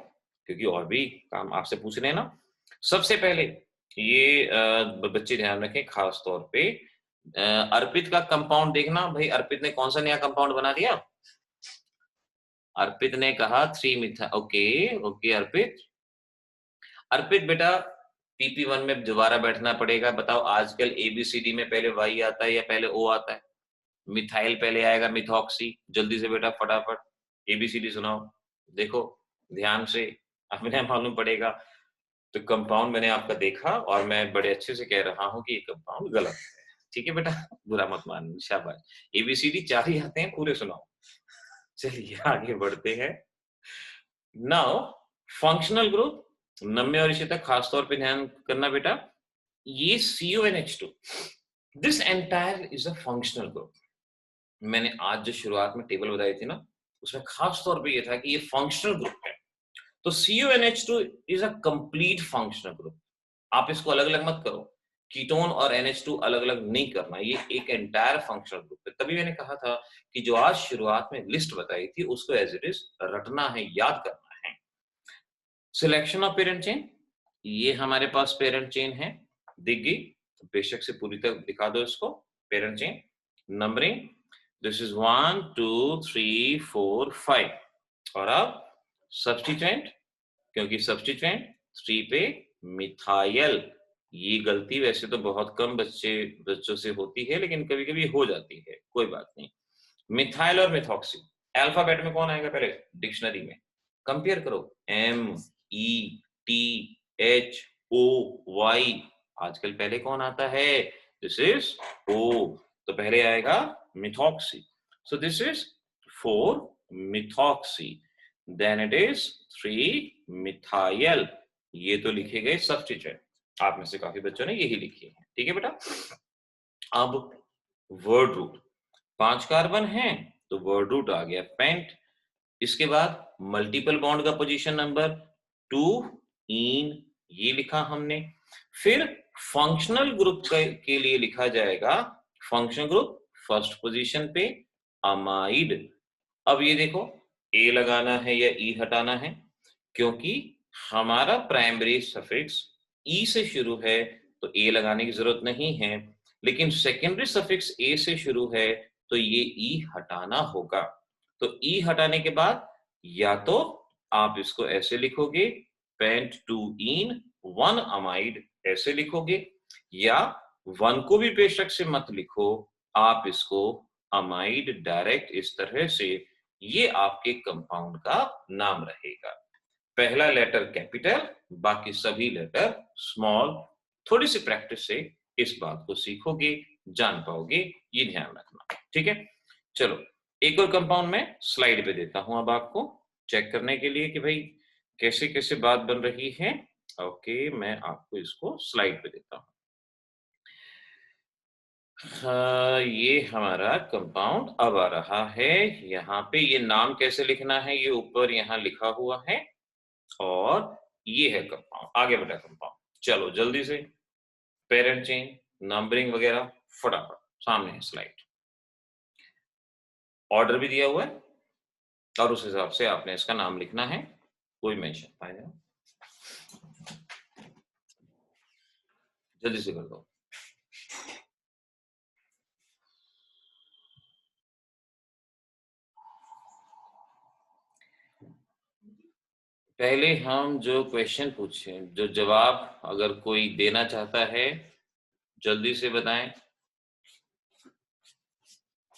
क्योंकि और भी काम आपसे पूछ रहे हैं ना। सबसे पहले ये बच्चे ध्यान रखें खास तौर पे, अर्पित का कंपाउंड देखना भाई। अर्पित ने कौन सा नया कंपाउंड बना दिया। अर्पित ने कहा 3 मिथा। ओके ओके अर्पित। अर्पित बेटा, PP1 में दोबारा बैठना पड़ेगा। बताओ आजकल ABCD में पहले Y आता है या पहले O आता है। मिथाइल पहले आएगा, मिथॉक्सी। जल्दी से बेटा फटाफट ABCD सुनाओ, देखो ध्यान से, अपने मालूम पड़ेगा। तो कंपाउंड मैंने आपका देखा और मैं बड़े अच्छे से कह रहा हूं कि ये कंपाउंड गलत है, ठीक है बेटा, बुरा मत मान, शाबाश। ABCD 4 ही आते हैं, पूरे सुनाओ। चलिए आगे बढ़ते हैं। नाउ फंक्शनल ग्रुप, नम्य और इशिता खास तौर पे ध्यान करना बेटा। ये CONH2, this entire is a functional group. मैंने आज जो शुरुआत में टेबल बताई थी ना, उसमें खास तौर पे ये था कि ये फंक्शनल ग्रुप है। तो CONH2 is a complete functional group. आप इसको अलग अलग मत करो, कीटोन और NH2 अलग अलग नहीं करना, ये एक एंटायर फंक्शनल ग्रुप है। तभी मैंने कहा था कि जो आज शुरुआत में लिस्ट बताई थी उसको एज इट इज रटना है, याद करना है। सिलेक्शन ऑफ पेरेंट चेन, ये हमारे पास पेरेंट चेन है, दिख गई, बेशक से पूरी तरह दिखा दो इसको। Parent chain numbering, this is 1 2 3 4 5। और अब सब्स्टिट्यूएंट, क्योंकि सब्स्टिट्यूएंट 3 पे मिथाइल। ये गलती वैसे तो बहुत कम बच्चों से होती है, लेकिन कभी कभी हो जाती है, कोई बात नहीं। मिथाइल और मिथॉक्सी, अल्फाबेट में कौन आएगा पहले डिक्शनरी में, कंपेयर करो। METHOY, आजकल पहले कौन आता है, दिस इज O, तो पहले आएगा methoxy. So this is 4 methoxy, then it is 3 methyl. ये तो लिखे गए सब्स्टिट्यूएंट, आप में से काफी बच्चों ने यही लिखे हैं, ठीक है बेटा। अब वर्ड रूट, 5 कार्बन है तो वर्ड रूट आ गया पेंट। इसके बाद मल्टीपल बॉन्ड का पोजीशन नंबर 2 इन, ये लिखा हमने। फिर फंक्शनल ग्रुप के लिए लिखा जाएगा, फंक्शनल ग्रुप फर्स्ट पोजीशन पे अमाइड। अब ये देखो, ए लगाना है या ई हटाना है, क्योंकि हमारा प्राइमरी सफिक्स ई से शुरू है तो ए लगाने की जरूरत नहीं है, लेकिन सेकेंडरी सफिक्स ए से शुरू है तो ये ई हटाना होगा। तो ई हटाने के बाद या तो आप इसको ऐसे लिखोगे, पेंट 2 इन 1 अमाइड, ऐसे लिखोगे, या 1 को भी बेशक से मत लिखो, आप इसको अमाइड डायरेक्ट इस तरह से, ये आपके कंपाउंड का नाम रहेगा। पहला लेटर कैपिटल, बाकी सभी लेटर स्मॉल। थोड़ी सी प्रैक्टिस से इस बात को सीखोगे, जान पाओगे, ये ध्यान रखना, ठीक है। चलो एक और कंपाउंड में स्लाइड पे देता हूं अब आपको चेक करने के लिए कि भाई कैसे कैसे बात बन रही है। ओके, मैं आपको इसको स्लाइड पे देता हूँ। हाँ, ये हमारा कंपाउंड अब आ रहा है। यहाँ पे ये नाम कैसे लिखना है, ये ऊपर यहाँ लिखा हुआ है और ये है कंपाउंड। आगे बढ़ा कंपाउंड। चलो जल्दी से पेरेंट चेन, नंबरिंग वगैरह फटाफट सामने है स्लाइड। ऑर्डर भी दिया हुआ है और उस हिसाब से आपने इसका नाम लिखना है, कोई मेंशन पाएगा। जल्दी से कर दो। पहले हम जो क्वेश्चन पूछे, जो जवाब अगर कोई देना चाहता है जल्दी से बताएं।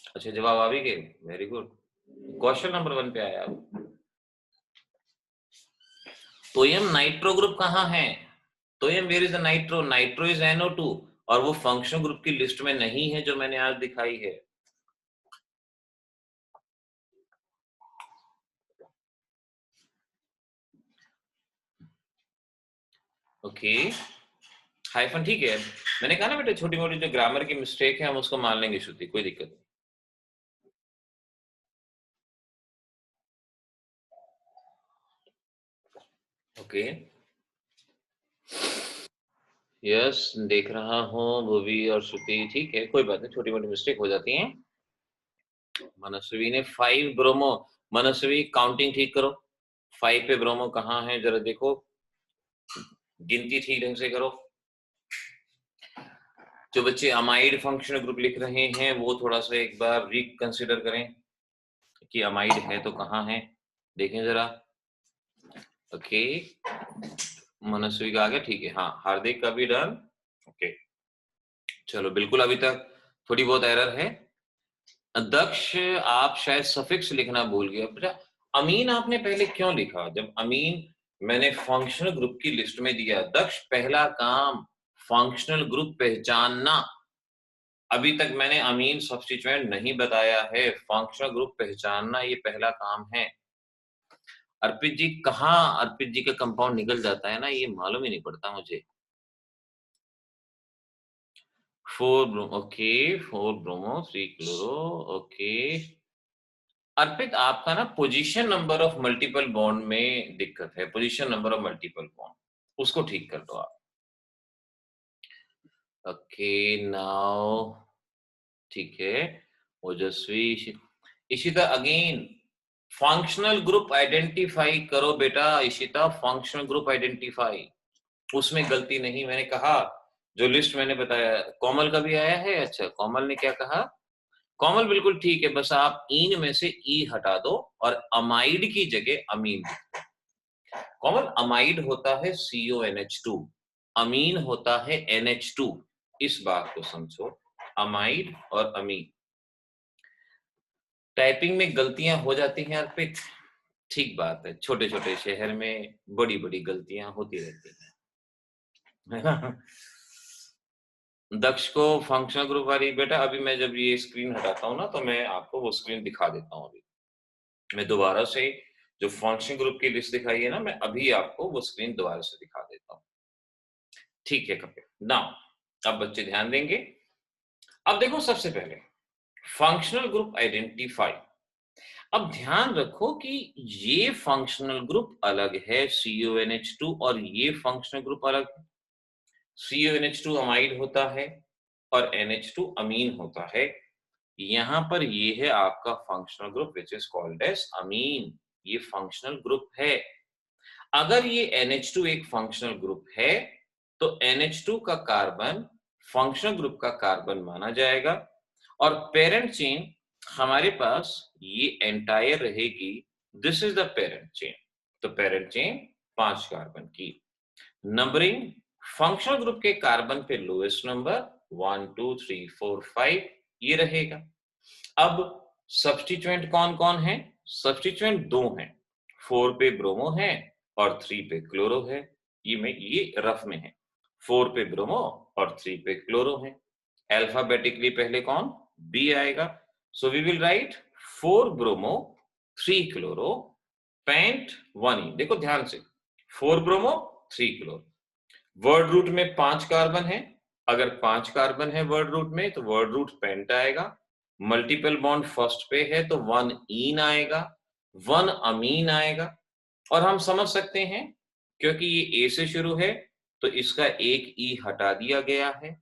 अच्छा, जवाब आ भी गए, वेरी गुड। क्वेश्चन नंबर 1 पे आया। तोयम नाइट्रो ग्रुप कहाँ है? Toyam where is the nitro? Nitro is NO2 और वो फंक्शनल ग्रुप की लिस्ट में नहीं है जो मैंने आज दिखाई है। ओके, हाइफन ठीक है। मैंने कहा ना बेटा, छोटी मोटी जो ग्रामर की मिस्टेक है हम उसको मान लेंगे श्रुति, कोई दिक्कत नहीं। ओके, यस देख रहा हूँ भूवी और श्रुति, ठीक है कोई बात नहीं, छोटी मोटी मिस्टेक हो जाती है। मनस्वी ने 5 ब्रोमो, मनस्वी काउंटिंग ठीक करो, 5 पे ब्रोमो कहाँ है जरा देखो, गिनती ठीक ढंग से करो। जो बच्चे अमाइड फंक्शनल ग्रुप लिख रहे हैं वो थोड़ा सा एक बार रिकंसिडर करें कि अमाइड है तो कहाँ है, देखें जरा। ओके, मनस्वी का आ गया, ठीक है। हाँ, हार्दिक का भी डन। ओके, चलो बिल्कुल, अभी तक थोड़ी बहुत एरर है। दक्ष, आप शायद सफिक्स लिखना भूल गए। बेटा अमीन आपने पहले क्यों लिखा? जब अमीन मैंने फंक्शनल ग्रुप की लिस्ट में दिया, दक्ष पहला काम फंक्शनल ग्रुप पहचानना। अभी तक मैंने अमीन सब्स्टिट्यूएंट नहीं बताया है, फंक्शनल ग्रुप पहचानना ये पहला काम है। अर्पित जी कहाँ, अर्पित जी का कंपाउंड निकल जाता है ना, ये मालूम ही नहीं पड़ता मुझे। 4 bromo, okay 4 bromo 3 chloro. Okay, Arpit आपका ना position number of multiple bond में दिक्कत है, position number of multiple bond, उसको ठीक कर दो आप। ओके नाउ ठीक है। ओजस्वी, Ishita again functional group identify करो बेटा, इशिता फंक्शनल ग्रुप आइडेंटिफाई, उसमें गलती नहीं। मैंने कहा जो लिस्ट मैंने बताया, कोमल का भी आया है। अच्छा, कोमल ने क्या कहा? कोमल बिल्कुल ठीक है, बस आप इन में से ई हटा दो और अमाइड की जगह अमीन लिख दो। कोमल, अमाइड होता है CONH2, अमीन होता है NH2, इस बात को समझो, अमाइड और अमीन। टाइपिंग में गलतियां हो जाती हैं अर्पित, ठीक बात है, छोटे छोटे शहर में बड़ी बड़ी गलतियां होती रहती हैं, है ना। दक्ष को फंक्शनल ग्रुप वाली, बेटा अभी मैं जब ये स्क्रीन हटाता हूँ ना तो मैं आपको वो स्क्रीन दिखा देता हूँ। अभी मैं दोबारा से जो फंक्शनल ग्रुप की लिस्ट दिखाई है ना, मैं अभी आपको वो स्क्रीन दोबारा से दिखा देता हूँ, ठीक है कपिल। नाउ अब बच्चे ध्यान देंगे। अब देखो सबसे पहले फंक्शनल ग्रुप आइडेंटिफाई। अब ध्यान रखो कि ये फंक्शनल ग्रुप अलग है CONH2 और ये फंक्शनल ग्रुप अलग है। CONH2 अमाइड होता है और NH2 अमीन होता है। यहाँ पर ये है आपका functional group which is called as amine, ये फंक्शनल ग्रुप है। अगर ये NH2 एक फंक्शनल ग्रुप है तो NH2 का कार्बन फंक्शनल ग्रुप का कार्बन माना जाएगा और पेरेंट चेन हमारे पास ये एंटायर रहेगी। This is the parent chain. तो पेरेंट चेन 5 कार्बन की। नंबरिंग फंक्शनल ग्रुप के कार्बन पे लोएस्ट नंबर 1 2 3 4 5 ये रहेगा। अब सब्स्टिट्यूएंट कौन कौन है? सब्स्टिट्यूएंट 2 हैं, 4 पे ब्रोमो है और 3 पे क्लोरो है। ये रफ में है, 4 पे ब्रोमो और 3 पे क्लोरो है। अल्फाबेटिकली पहले कौन? बी आएगा। So we will write 4 bromo 3 chloro pent 1 ene. देखो ध्यान से, 4 ब्रोमो 3 क्लोरो। वर्ड रूट में 5 कार्बन है, अगर 5 कार्बन है वर्ड रूट में तो वर्ड रूट पेंट आएगा। मल्टीपल बॉन्ड फर्स्ट पे है तो 1 ईन आएगा, 1 अमीन आएगा। और हम समझ सकते हैं क्योंकि ये ए से शुरू है तो इसका एक ई हटा दिया गया है।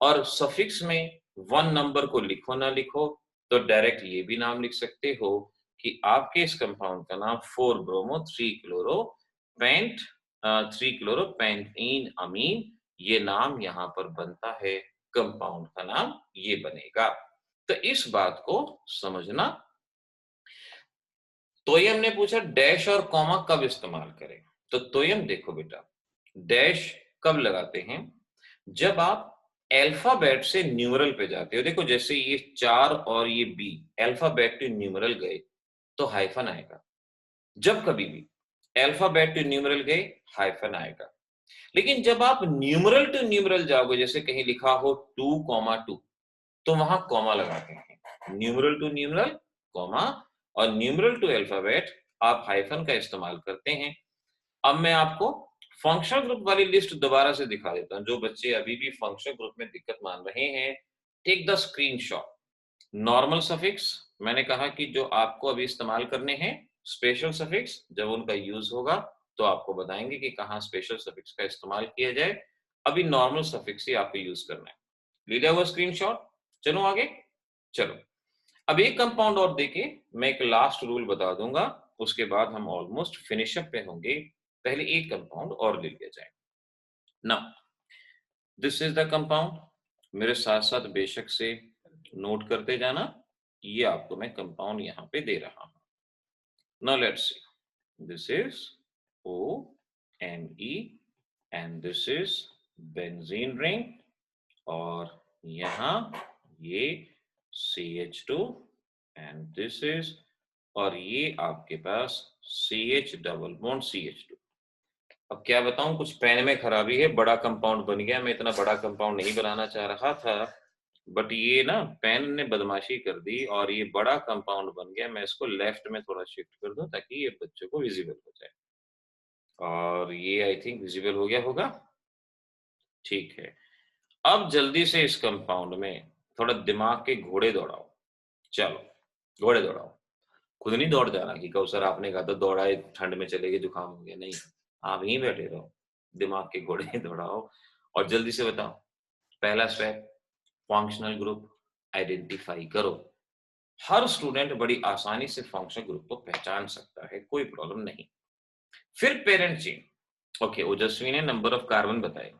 और सफिक्स में 1 नंबर को लिखो ना लिखो तो डायरेक्ट ये भी नाम लिख सकते हो कि आपके इस कंपाउंड का नाम 4 bromo 3 chloro pent 3 chloro pentene amine, ये नाम यहाँ पर बनता है, कंपाउंड का नाम ये बनेगा। तो इस बात को समझना। तोयम ने पूछा डैश और कॉमा कब इस्तेमाल करें, तो तोयम देखो बेटा, डैश कब लगाते हैं जब आप अल्फाबेट से न्यूमरल पे जाते हो। देखो जैसे ये 4 और ये बी अल्फाबेट टू न्यूमरल गए तो हाइफन आएगा। जब कभी भी अल्फाबेट टू न्यूमरल गए हाइफन आएगा। लेकिन जब आप न्यूमरल टू न्यूमरल जाओगे, जैसे कहीं लिखा हो 2,2 तो वहां कॉमा लगाते हैं। न्यूमरल टू न्यूमरल कॉमा और न्यूमरल टू अल्फाबेट आप हाइफन का इस्तेमाल करते हैं। अब मैं आपको फंक्शनल ग्रुप वाली लिस्ट दोबारा से दिखा देता हूं। जो बच्चे अभी भी फंक्शनल ग्रुप में दिक्कत मान रहे हैं, take the screenshot. Normal suffix मैंने कहा कि जो आपको अभी इस्तेमाल करने हैं, स्पेशल सफिक्स जब उनका यूज होगा तो आपको बताएंगे कि कहाँ स्पेशल सफिक्स का इस्तेमाल किया जाए। अभी नॉर्मल सफिक्स ही आपको यूज करना है। ले लिया हुआ स्क्रीनशॉट, चलो आगे। चलो अब एक कंपाउंड और देखे, मैं एक लास्ट रूल बता दूंगा, उसके बाद हम ऑलमोस्ट फिनिशअप पे होंगे। पहले एक कंपाउंड और ले लिया जाए। Now this is the compound, मेरे साथ साथ बेशक से नोट करते जाना। ये आपको मैं कंपाउंड यहां पे दे रहा हूं। Now let's see, this is OMe and this is benzene ring, और यहां ये CH2 एंड दिस इज, और ये आपके पास CH डबल बॉन्ड CH2। अब क्या बताऊं, कुछ पेन में खराबी है, बड़ा कंपाउंड बन गया। मैं इतना बड़ा कंपाउंड नहीं बनाना चाह रहा था, बट ये ना पेन ने बदमाशी कर दी और ये बड़ा कंपाउंड बन गया। मैं इसको लेफ्ट में थोड़ा शिफ्ट कर दूं ताकि ये बच्चों को विजिबल हो जाए। और ये आई थिंक विजिबल हो गया होगा, ठीक है। अब जल्दी से इस कंपाउंड में थोड़ा दिमाग के घोड़े दौड़ाओ। चलो घोड़े दौड़ाओ, खुद नहीं दौड़ जाना कि कौसर आपने कहा तो दौड़ाए ठंड में चले गए जुकाम हो गया, नहीं, आप यहीं बैठे रहो, दिमाग के घोड़े दौड़ाओ और जल्दी से बताओ। पहला स्टेप, फंक्शनल ग्रुप आइडेंटिफाई करो। हर स्टूडेंट बड़ी आसानी से फंक्शनल ग्रुप को पहचान सकता है, कोई प्रॉब्लम नहीं। फिर पेरेंट चेन। ओके, ओजस्वी ने नंबर ऑफ कार्बन बताए,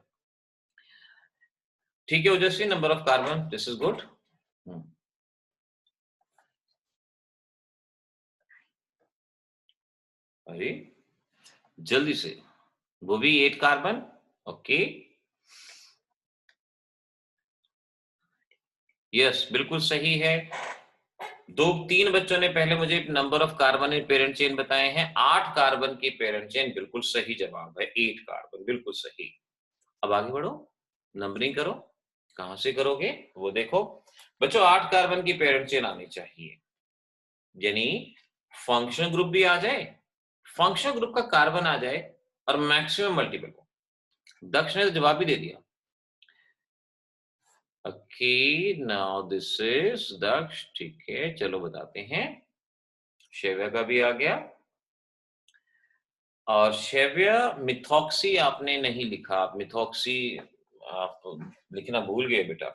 ठीक है ओजस्वी, number of carbon, this is good. अरे जल्दी से, वो भी 8 कार्बन, ओके, यस बिल्कुल सही है। 2-3 बच्चों ने पहले मुझे number of carbon in parent chain बताए हैं। 8 कार्बन की पेरेंट चेन बिल्कुल सही जवाब है, 8 कार्बन बिल्कुल सही। अब आगे बढ़ो, नंबरिंग करो। कहां से करोगे वो देखो बच्चों, 8 कार्बन की पेरेंट चेन आनी चाहिए, यानी फंक्शनल ग्रुप भी आ जाए, फंक्शनल ग्रुप का कार्बन आ जाए और मैक्सिमम मल्टीपल हो। दक्ष ने तो जवाब भी दे दिया। ओके नाउ दिस इज दक्ष, ठीक है, चलो बताते हैं। शैव्या का भी आ गया, और शैव्या मिथॉक्सी आपने नहीं लिखा, आप मिथॉक्सी आप लिखना भूल गए बेटा।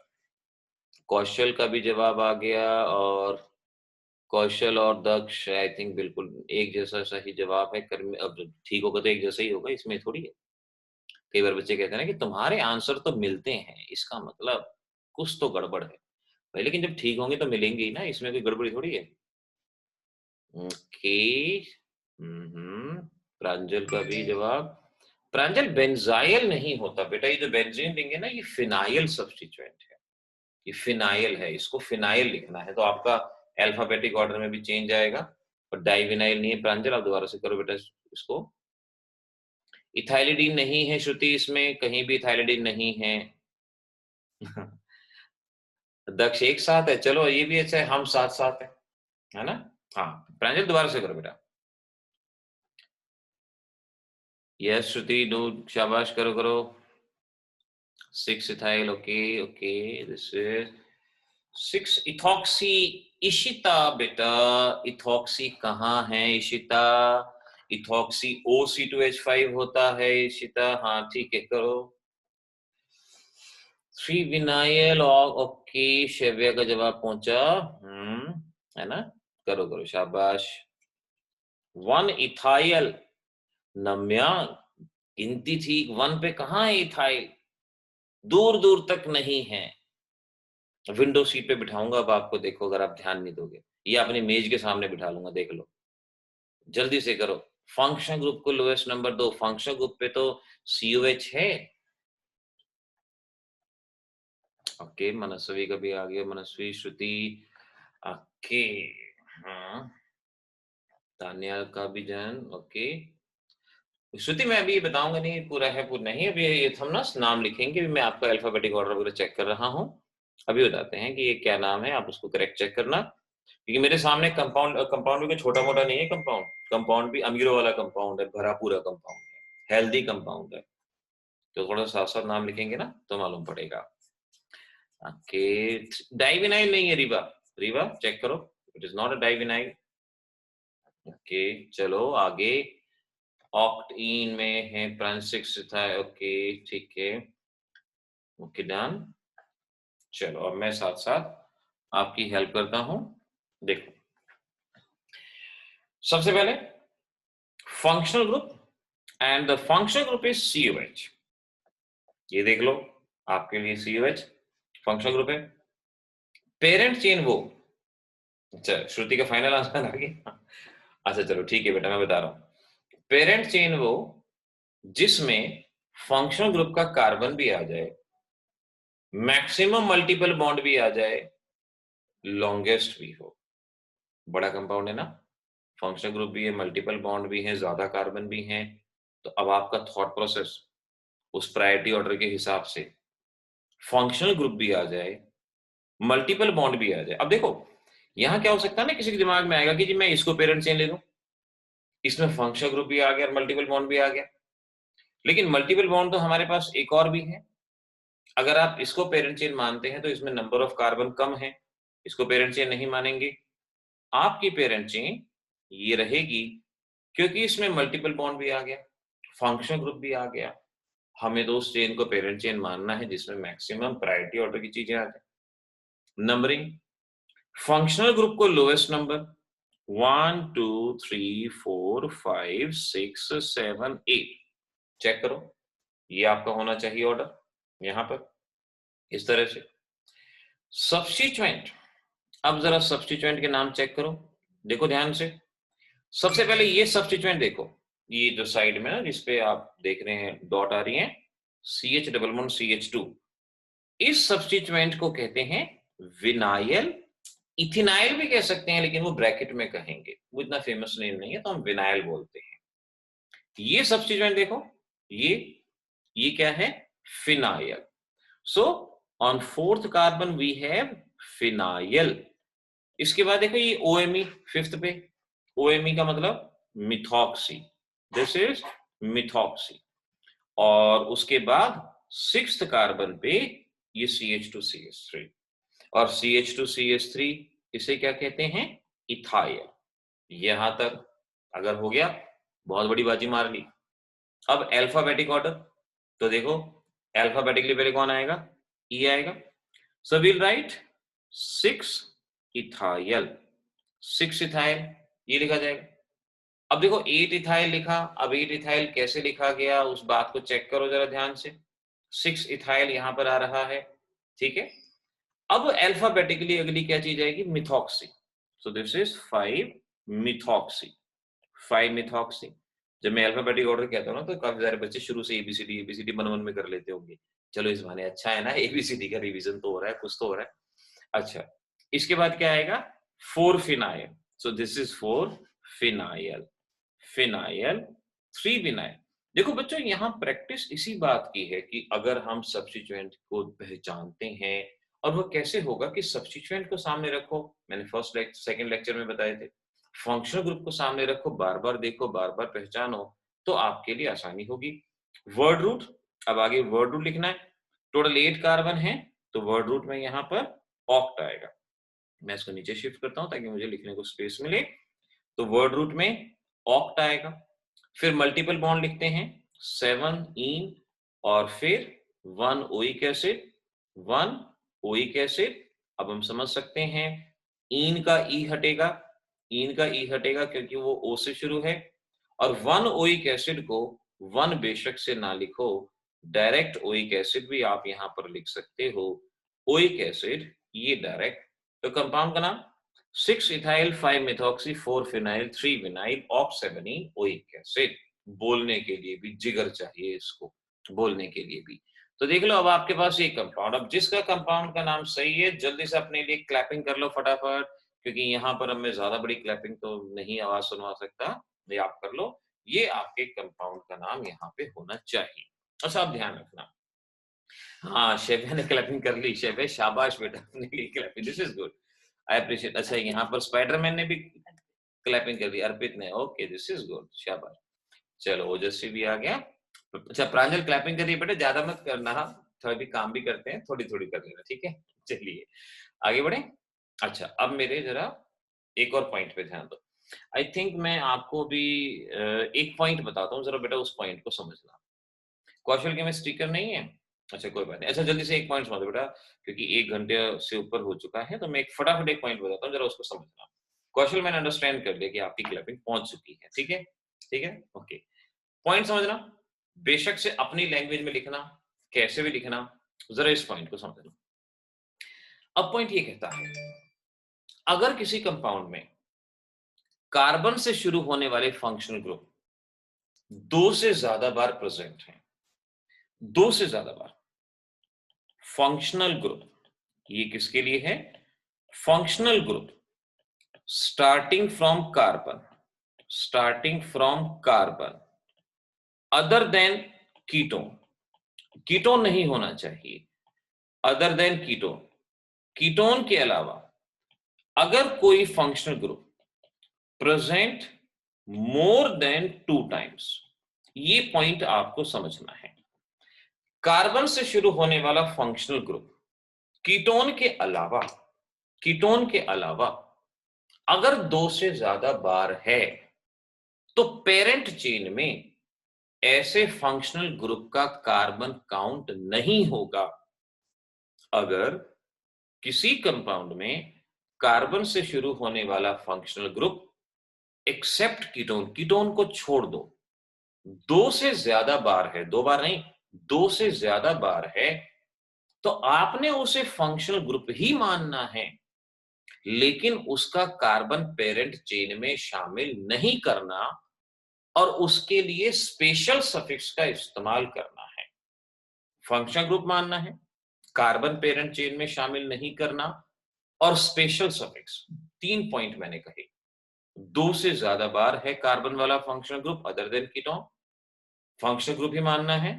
कौशल का भी जवाब आ गया, और कौशल और दक्ष आई थिंक बिल्कुल एक जैसा सही जवाब है। कर्मी अब ठीक होगा तो एक जैसा ही होगा, इसमें थोड़ी है। कई बार बच्चे कहते हैं ना कि तुम्हारे आंसर तो मिलते हैं, इसका मतलब कुछ तो गड़बड़ है भाई, लेकिन जब ठीक होंगे तो मिलेंगे ही ना, इसमें कोई गड़बड़ी थोड़ी है। ओके, प्रांजल का भी जवाब। प्रांजल बेंजाइल नहीं होता बेटा, ये जो बेंजीन रिंग है ना, ये फिनाइल सब्स्टिट्यूएंट है, ये फिनाइल है, इसको फिनाइल लिखना है तो आपका अल्फाबेटिक ऑर्डर में भी चेंज आएगा। और डाइविनाइल नहीं है प्रांजल, आप दोबारा से करो बेटा इसको। इथाइलिडीन नहीं है श्रुति, इसमें कहीं भी इथाइलिडीन नहीं है। दक्ष एक साथ है, चलो ये भी अच्छा है, हम साथ साथ है ना। हाँ प्रांजल दोबारा से करो बेटा। यस श्रुति, डू, शाबाश, करो करो। 6 ethyl, okay okay, this is 6 ethoxy. Ishita बेटा, इथॉक्सी कहाँ है इशिता? इथॉक्सी OC2H5 होता है इशिता। हाँ ठीक है, करो। 3 विनाइल, ओके, शव्य का जवाब पहुंचा। है ना, करो करो, शाबाश। 1 इथाइल, नम्या गिनती थी 1 पे, कहाँ है इथाइल? दूर दूर तक नहीं है। विंडो सीट पे बिठाऊंगा अब आपको, देखो अगर आप ध्यान नहीं दोगे, ये अपनी मेज के सामने बिठा लूंगा, देख लो। जल्दी से करो। फंक्शन ग्रुप को लोएस्ट नंबर दो। फंक्शन ग्रुप पे तो COH है। ओके, मनस्वी का भी आ गया, मनस्वी, श्रुति, ओके, हाँ, तान्या का भी जन, ओके। श्रुति मैं अभी बताऊंगा नहीं पूरा है पूरा नहीं, अभी ये हम ना नाम लिखेंगे, मैं आपका अल्फाबेटिक ऑर्डर वगैरह चेक कर रहा हूँ। अभी बताते हैं कि ये क्या नाम है, आप उसको करेक्ट चेक करना, क्योंकि मेरे सामने कंपाउंड कंपाउंड भी छोटा मोटा नहीं है। कंपाउंड कंपाउंड भी अमीरों वाला कंपाउंड है, भरा पूरा कंपाउंड है, हेल्दी कंपाउंड है। तो थोड़ा साथ साथ नाम लिखेंगे ना तो मालूम पड़ेगा। ओके, डाइविनाइल नहीं है रीवा, रीवा चेक करो, it is not a divinyl. Okay चलो आगे। ऑक्टीन में है प्रांसिक्स था, ओके ठीक है, ओके डन। चलो अब मैं साथ साथ आपकी हेल्प करता हूं। देखो सबसे पहले functional group, and the functional group is COH। ये देख लो, आपके लिए COH फंक्शनल ग्रुप है। पेरेंट चेन वो, अच्छा श्रुति का फाइनल आंसर आ गया। अच्छा चलो ठीक है बेटा, मैं बता रहा हूं। पेरेंट चेन वो जिसमें फंक्शनल ग्रुप का कार्बन भी आ जाए, मैक्सिमम मल्टीपल बॉन्ड भी आ जाए, लॉन्गेस्ट भी हो। बड़ा कंपाउंड है ना, फंक्शनल ग्रुप भी है, मल्टीपल बॉन्ड भी है, ज्यादा कार्बन भी है। तो अब आपका थॉट प्रोसेस उस प्रायोरिटी ऑर्डर के हिसाब से, फंक्शनल ग्रुप भी आ जाए, मल्टीपल बॉन्ड भी आ जाए। अब देखो यहां क्या हो सकता है ना, किसी के दिमाग में आएगा कि जी मैं इसको पेरेंट चेन ले लूं, इसमें फंक्शनल ग्रुप भी आ गया और मल्टीपल बॉन्ड भी आ गया। लेकिन मल्टीपल बॉन्ड तो हमारे पास एक और भी है। अगर आप इसको पेरेंट चेन मानते हैं तो इसमें नंबर ऑफ कार्बन कम है, इसको पेरेंट चेन नहीं मानेंगे। आपकी पेरेंट चेन ये रहेगी, क्योंकि इसमें मल्टीपल बॉन्ड भी आ गया, फंक्शनल ग्रुप भी आ गया। हमें तो उस चेन को पेरेंट चेन मानना है जिसमें मैक्सिमम प्रायोरिटी ऑर्डर की चीजें आ जाए। नंबरिंग, फंक्शनल ग्रुप को लोएस्ट नंबर 1 2 3 4 5 6 7 8 चेक करो, ये आपका होना चाहिए ऑर्डर यहां पर इस तरह से। सब्स्टिट्यूएंट, अब जरा सब्स्टिट्यूएंट के नाम चेक करो, देखो ध्यान से। सबसे पहले ये सब्स्टिट्यूएंट देखो, ये जो साइड में ना जिसपे आप देख रहे हैं डॉट आ रही है, CH डबल बॉन्ड CH2, इस सब्स्टिट्यूएंट को कहते हैं विनाइल। इथिनाइल भी कह सकते हैं, लेकिन वो ब्रैकेट में कहेंगे, वो इतना फेमस नेम नहीं है तो हम विनाइल बोलते हैं। ये सब्स्टिट्यूएंट देखो, ये क्या है, phenyl. So on fourth carbon we have phenyl. इसके बाद देखो ये OMe फिफ्थ पे, OMe का मतलब मिथॉक्सी, दिस इज मिथॉक्सी। और उसके बाद सिक्स्थ कार्बन पे ये CH2CH3, और CH2CH3 इसे क्या कहते हैं, इथाइल। यहां तक अगर हो गया, बहुत बड़ी बाजी मार ली। अब अल्फाबेटिक ऑर्डर, तो देखो अल्फाबेटिकली पहले कौन आएगा, E आएगा। So will write 6 ethyl, 6 ethyl ये लिखा जाएगा। अब देखो 8 इथाइल लिखा, अब 8 इथाइल कैसे लिखा गया उस बात को चेक करो जरा ध्यान से। 6 इथाइल यहां पर आ रहा है, ठीक है। अब अल्फाबेटिकली अगली क्या चीज आएगी, methoxy. So this is 5 methoxy, 5 methoxy. जब मैं अल्फाबेटिक ऑर्डर कहता हूँ ना तो काफी सारे बच्चे शुरू से एबीसीडी एबीसीडी मन मन में कर लेते होंगे। चलो इस बहाने अच्छा है ना, एबीसीडी का रिवीजन तो हो रहा है, कुछ तो हो रहा है। अच्छा, इसके बाद क्या आएगा, 4 phenyl. So this is 4 phenyl, phenyl, 3 vinyl. देखो बच्चों यहाँ प्रैक्टिस इसी बात की है कि अगर हम सब्स्टिट्यूएंट को पहचानते हैं, और वो कैसे होगा कि सब्स्टिट्यूएंट को सामने रखो, मैंने सेकंड लेक्चर में बताए थे, फंक्शनल ग्रुप को सामने रखो, बार बार देखो, बार बार पहचानो, तो आपके लिए आसानी होगी। वर्ड रूट, अब आगे वर्ड रूट लिखना है। टोटल 8 कार्बन है, तो वर्ड रूट में यहाँ पर ऑक्ट आएगा। मैं इसको नीचे शिफ्ट करता हूं ताकि मुझे लिखने को स्पेस मिले। तो वर्ड रूट में ऑक्ट आएगा। फिर मल्टीपल बॉन्ड लिखते हैं, 7 इन और फिर 1 ओइक एसिड, 1 ओइक एसिड। अब हम समझ सकते हैं इन का ई हटेगा, इन का ई हटेगा क्योंकि वो ओ से शुरू है। और 1 ओइक एसिड को 1 बेशक से ना लिखो, डायरेक्ट ओइक एसिड भी आप यहां पर लिख सकते हो, ओइक एसिड ये डायरेक्ट। तो कंपाउंड का नाम 6 इथाइल 5 मेथॉक्सी 4 फिनाइल 3 विनाइल ऑक्स-7 ओइक एसिड। बोलने के लिए भी जिगर चाहिए इसको, बोलने के लिए भी। तो देख लो अब आपके पास ये कंपाउंड, अब जिसका कंपाउंड का नाम सही है जल्दी से अपने लिए क्लैपिंग कर लो फटाफट, क्योंकि यहाँ पर अब मैं ज्यादा बड़ी क्लैपिंग तो नहीं आवाज सुनवा सकता, ये आप कर लो। ये आपके कंपाउंड का नाम यहाँ पे होना चाहिए। अच्छा आप ध्यान रखना, हाँ शेफे ने क्लैपिंग कर ली, शेफे शाबाश बेटा, अपने लिए clapping, this is good, I appreciate. अच्छा यहाँ पर स्पाइडरमैन ने भी क्लैपिंग कर दी, अर्पित ने, ओके दिस इज गुड, शाबाश। चलो ओजस्वी भी आ गया। अच्छा प्रांजल क्लैपिंग कर रही है बेटा, ज्यादा मत करना, थोड़ा भी काम भी करते हैं, थोड़ी थोड़ी कर लेना, ठीक है। चलिए आगे बढ़े। अच्छा अब मेरे जरा एक और पॉइंट पे ध्यान दो। आई थिंक मैं आपको भी एक पॉइंट बताता हूँ, जरा बेटा उस पॉइंट को समझना। कौशल के में स्टिकर नहीं है, अच्छा कोई बात नहीं। अच्छा जल्दी से एक पॉइंट समझो बेटा, क्योंकि 1 घंटे से ऊपर हो चुका है, तो मैं एक फटाफट एक पॉइंट बताता हूँ, जरा उसको समझना। कौशल मैंने अंडरस्टैंड कर लिया कि आपकी क्लैपिंग पहुंच चुकी है, ठीक है, ठीक है, ओके। पॉइंट समझना, बेशक से अपनी लैंग्वेज में लिखना, कैसे भी लिखना, जरा इस पॉइंट को समझना। अब पॉइंट ये कहता है, अगर किसी कंपाउंड में कार्बन से शुरू होने वाले फंक्शनल ग्रुप 2 से ज्यादा बार प्रेजेंट हैं, 2 से ज्यादा बार फंक्शनल ग्रुप, ये किसके लिए है, functional group starting from carbon, starting from carbon other than ketone, ketone नहीं होना चाहिए, अदर देन कीटोन, कीटोन के अलावा अगर कोई functional group present more than 2 times, ये पॉइंट आपको समझना है। कार्बन से शुरू होने वाला फंक्शनल ग्रुप कीटोन के अलावा, कीटोन के अलावा अगर 2 से ज्यादा बार है, तो पेरेंट चेन में ऐसे फंक्शनल ग्रुप का कार्बन काउंट नहीं होगा। अगर किसी कंपाउंड में कार्बन से शुरू होने वाला functional group except ketone, ketone को छोड़ दो, 2 से ज्यादा बार है, 2 बार नहीं, 2 से ज्यादा बार है, तो आपने उसे फंक्शनल ग्रुप ही मानना है, लेकिन उसका कार्बन पेरेंट चेन में शामिल नहीं करना और उसके लिए स्पेशल सफिक्स का इस्तेमाल करना है। फंक्शनल ग्रुप मानना है, कार्बन पेरेंट चेन में शामिल नहीं करना और स्पेशल सफिक्स, 3 पॉइंट मैंने कहे। 2 से ज्यादा बार है कार्बन वाला functional group other than ketone, functional group ही मानना है,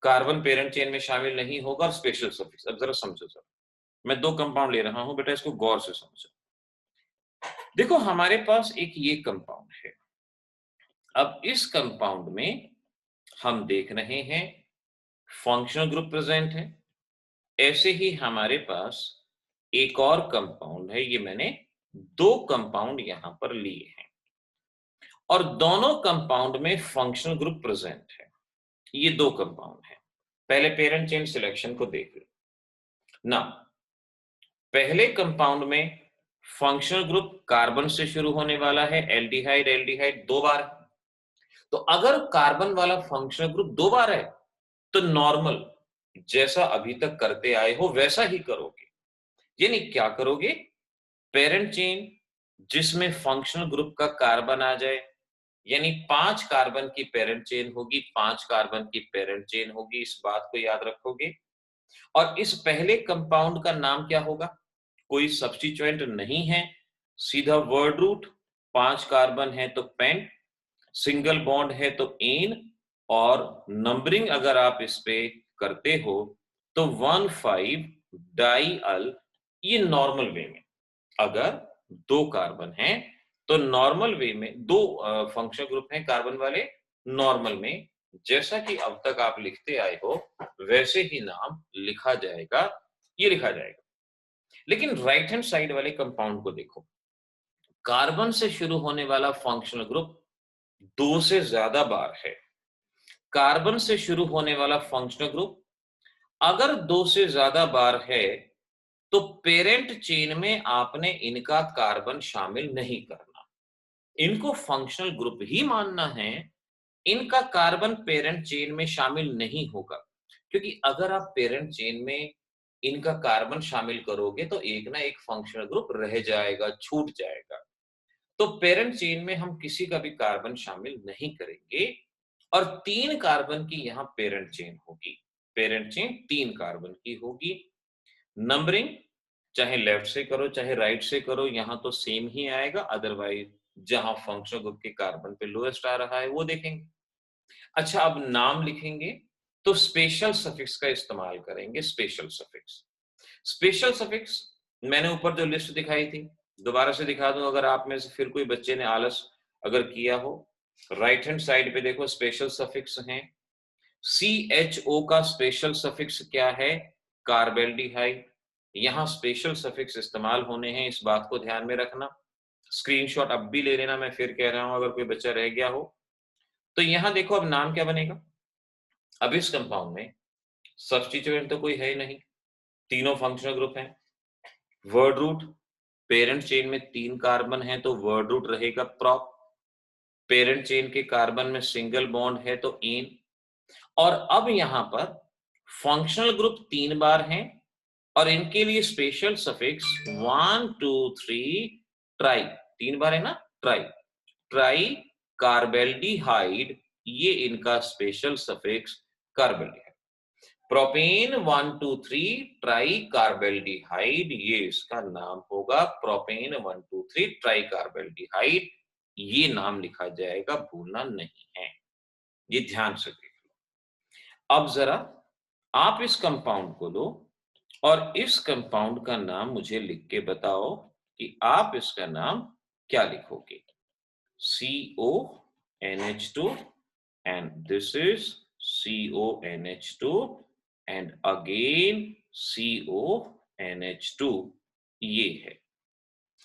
कार्बन पेरेंट चेन में शामिल नहीं होगा और स्पेशल सफिक्स। अब जरा समझो, जरा मैं 2 कंपाउंड ले रहा हूं बेटा, इसको गौर से समझो। देखो हमारे पास एक ये कंपाउंड है, अब इस कंपाउंड में हम देख रहे हैं फंक्शनल ग्रुप प्रेजेंट है। ऐसे ही हमारे पास एक और कंपाउंड है, ये मैंने 2 कंपाउंड यहां पर लिए हैं और दोनों कंपाउंड में फंक्शनल ग्रुप प्रेजेंट है। ये 2 कंपाउंड है। पहले पेरेंट चेन सिलेक्शन को देख लो ना। पहले कंपाउंड में फंक्शनल ग्रुप कार्बन से शुरू होने वाला है, एल्डिहाइड एल्डिहाइड 2 बार। तो अगर कार्बन वाला फंक्शनल ग्रुप 2 बार है, तो नॉर्मल जैसा अभी तक करते आए हो वैसा ही करोगे। यानी क्या करोगे, पेरेंट चेन जिसमें फंक्शनल ग्रुप का कार्बन आ जाए, यानी 5 कार्बन की पेरेंट चेन होगी, 5 कार्बन की पेरेंट चेन होगी, इस बात को याद रखोगे। और इस पहले कंपाउंड का नाम क्या होगा, कोई सब्स्टिट्यूएंट नहीं है, सीधा वर्ड रूट, 5 कार्बन है तो पेंट, सिंगल बॉन्ड है तो एन, और नंबरिंग अगर आप इस पे करते हो तो 1,5 डाई अल। ये नॉर्मल वे में अगर 2 कार्बन हैं तो नॉर्मल वे में 2 फंक्शनल ग्रुप हैं कार्बन वाले, नॉर्मल में जैसा कि अब तक आप लिखते आए हो वैसे ही नाम लिखा जाएगा, ये लिखा जाएगा। लेकिन राइट हैंड साइड वाले कंपाउंड को देखो, कार्बन से शुरू होने वाला फंक्शनल ग्रुप 2 से ज्यादा बार है। कार्बन से शुरू होने वाला फंक्शनल ग्रुप अगर 2 से ज्यादा बार है तो पेरेंट चेन में आपने इनका कार्बन शामिल नहीं करना। इनको फंक्शनल ग्रुप ही मानना है, इनका कार्बन पेरेंट चेन में शामिल नहीं होगा। क्योंकि अगर आप पेरेंट चेन में इनका कार्बन शामिल करोगे तो एक ना एक फंक्शनल ग्रुप रह जाएगा, छूट जाएगा। तो पेरेंट चेन में हम किसी का भी कार्बन शामिल नहीं करेंगे और 3 कार्बन की यहाँ पेरेंट चेन होगी। पेरेंट चेन 3 कार्बन की होगी। नंबरिंग चाहे लेफ्ट से करो चाहे राइट से करो, यहाँ तो सेम ही आएगा। अदरवाइज जहां फंक्शनल ग्रुप के कार्बन पे लोएस्ट आ रहा है वो देखेंगे। अच्छा, अब नाम लिखेंगे तो स्पेशल सफिक्स का इस्तेमाल करेंगे। स्पेशल सफिक्स, स्पेशल सफिक्स मैंने ऊपर जो लिस्ट दिखाई थी दोबारा से दिखा दूं, अगर आप में से फिर कोई बच्चे ने आलस अगर किया हो। राइट हैंड साइड पे देखो स्पेशल सफिक्स हैं। CHO का स्पेशल सफिक्स क्या है? कार्बेल्डिहाइड। यहां स्पेशल सफिक्स इस्तेमाल होने हैं, इस बात को ध्यान में रखना। स्क्रीनशॉट अब भी ले लेना, मैं फिर कह रहा हूं अगर कोई बच्चा रह गया हो तो। यहां देखो अब नाम क्या बनेगा। अब इस कंपाउंड में सब्स्टिट्यूएंट तो कोई है ही नहीं, तीनों फंक्शनल ग्रुप हैं। वर्ड रूट, पेरेंट चेन में 3 कार्बन है तो वर्ड रूट रहेगा प्रॉप। पेरेंट चेन के कार्बन में सिंगल बॉन्ड है तो इन। और अब यहां पर फंक्शनल ग्रुप 3 बार हैं और इनके लिए स्पेशल सफिक्स 1 2 3 ट्राई, 3 बार है ना, ट्राई। ट्राई कार्बेल्डिहाइड, ये इनका special suffix carbaldehyde. Propane 1 2 3 try carbaldehyde, ये इसका नाम होगा प्रोपेन 1 2 3 ट्राई कार्बेल्डिहाइड। ये नाम लिखा जाएगा, भूलना नहीं है, ये ध्यान से देख लो। अब जरा आप इस कंपाउंड को लो और इस कंपाउंड का नाम मुझे लिख के बताओ कि आप इसका नाम क्या लिखोगे। CONH2 and this is CONH2 and again CONH2, ये है।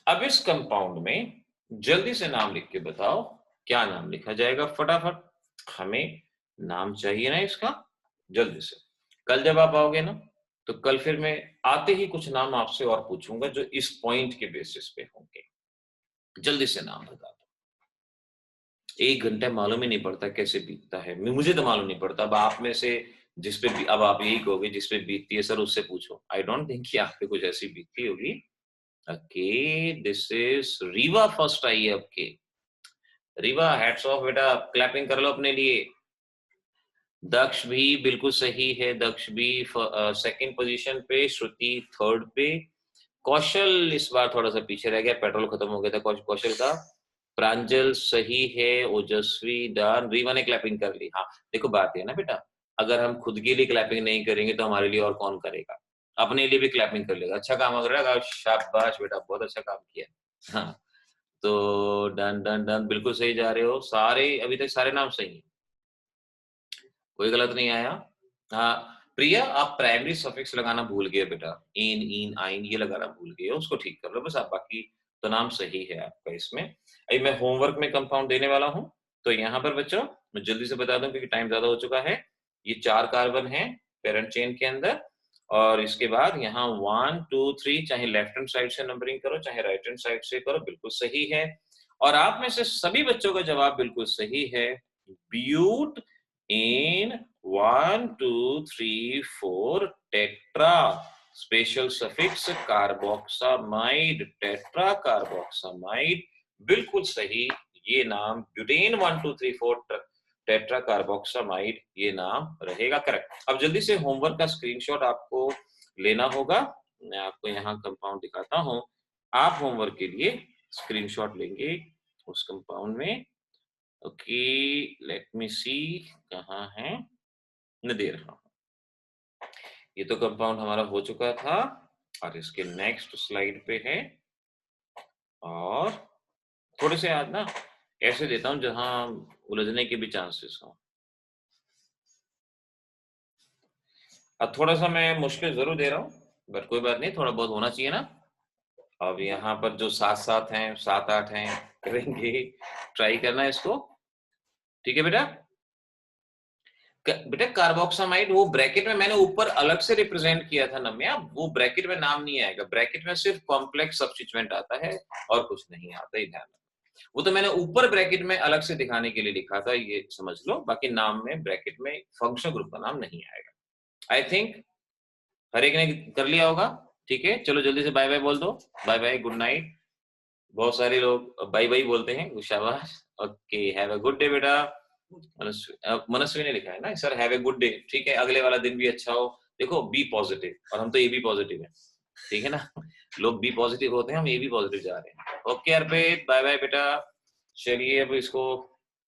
अब इस कंपाउंड में जल्दी से नाम लिख के बताओ क्या नाम लिखा जाएगा। फटाफट, हमें नाम चाहिए ना इसका, जल्दी से। कल जब आप आओगे ना तो कल फिर मैं आते ही कुछ नाम आपसे और पूछूंगा जो इस पॉइंट के बेसिस पे होंगे। जल्दी से नाम बता दो। 1 घंटा मालूम ही नहीं पड़ता कैसे बीतता है, मुझे तो मालूम नहीं पड़ता। अब आप में से जिसपे अब आप यही कहोगे जिसपे बीतती है सर उससे पूछो। आई डोंट थिंक कि आप पे कुछ ऐसी बीतती होगी। Okay, this is Rewa, first आई है आपके। रीवा, हैट्स ऑफ बेटा, क्लैपिंग कर लो अपने लिए। दक्ष भी बिल्कुल सही है, दक्ष भी सेकंड पोजीशन पे, श्रुति थर्ड पे। कौशल इस बार थोड़ा सा पीछे रह गया, पेट्रोल खत्म हो गया था कौशल का। प्रांजल सही है, ओजस्वी डन, रीवा ने क्लैपिंग कर ली। हाँ देखो बात है ना बेटा, अगर हम खुद के लिए क्लैपिंग नहीं करेंगे तो हमारे लिए और कौन करेगा। अपने लिए भी क्लैपिंग कर लेगा। अच्छा काम कर रहा है, शाबाश बेटा, बहुत अच्छा काम किया। हाँ तो डन डन डन, बिल्कुल सही जा रहे हो सारे, अभी तक सारे नाम सही है, कोई गलत नहीं आया। हाँ प्रिया, आप प्राइमरी सफिक्स लगाना भूल गए बेटा, इन इन आइन ये लगाना भूल गए हो, उसको ठीक कर लो बस आप, बाकी तो नाम सही है आपका इसमें। अभी मैं होमवर्क में कंपाउंड देने वाला हूँ तो यहाँ पर बच्चों मैं जल्दी से बता दूं क्योंकि टाइम ज्यादा हो चुका है। ये 4 कार्बन है पेरेंट चेन के अंदर और इसके बाद यहाँ 1 2 3, चाहे लेफ्ट हैंड साइड से नंबरिंग करो चाहे राइट हैंड साइड से करो, बिल्कुल सही है। और आप में से सभी बच्चों का जवाब बिल्कुल सही है। Butane 1 2 3 4 tetra, special suffix carboxamide, tetra carboxamide, बिल्कुल सही। ये नाम ब्यूटेन 1 2 3 4 टेट्रा कार्बोक्सामाइड, ये नाम रहेगा करेक्ट। अब जल्दी से होमवर्क का स्क्रीनशॉट आपको लेना होगा। मैं आपको यहाँ कंपाउंड दिखाता हूँ। आप होमवर्क के लिए स्क्रीनशॉट लेंगे उस कंपाउंड में। ओके, लेट मी सी, कहाँ है, मैं दे रहा हूँ। ये तो कंपाउंड हमारा हो चुका था और इसके नेक्स्ट स्लाइड पे है। और थोड़े से आज ना ऐसे देता हूँ जहां उलझने के भी चांसेस हो। अब थोड़ा सा मैं मुश्किल जरूर दे रहा हूँ, बट कोई बात नहीं, थोड़ा बहुत होना चाहिए ना। अब यहाँ पर जो 7-7 हैं, 7-8 हैं, करेंगे, ट्राई करना है इसको। ठीक है बेटा। बेटा कार्बोक्सामाइड वो ब्रैकेट में मैंने ऊपर अलग से रिप्रेजेंट किया था नम्या, वो ब्रैकेट में नाम नहीं आएगा, ब्रैकेट में सिर्फ कॉम्प्लेक्स सब्स्टिट्यूएंट आता है और कुछ नहीं आता, ही ध्यान रखना। वो तो मैंने ऊपर ब्रैकेट में अलग से दिखाने के लिए लिखा था, ये समझ लो, बाकी नाम में ब्रैकेट में फंक्शनल ग्रुप का नाम नहीं आएगा। आई थिंक हर एक ने कर लिया होगा। ठीक है, चलो जल्दी से बाय बाय बोल दो। Bye bye, good night. बहुत सारे लोग बाय बाय बोलते हैं, शाबाश। Okay, have a good day बेटा। मनस्वी ने लिखा है ना sir, have a good day. ठीक है, अगले वाला दिन भी अच्छा हो। देखो, बी पॉजिटिव, और हम तो ए बी पॉजिटिव है, ठीक है ना। लोग बी पॉजिटिव होते हैं, हम ए बी पॉजिटिव जा रहे हैं। ओके अर्पित, बाय बाय बेटा। चलिए अब इसको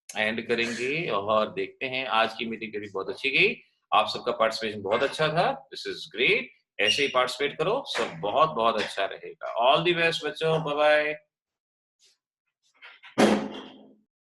एंड करेंगे और देखते हैं। आज की मीटिंग कभी बहुत अच्छी गई, आप सबका पार्टिसिपेशन बहुत अच्छा था, दिस इज ग्रेट। ऐसे ही पार्टिसिपेट करो, सब बहुत बहुत अच्छा रहेगा। ऑल दी बेस्ट बच्चों, बाय बाय।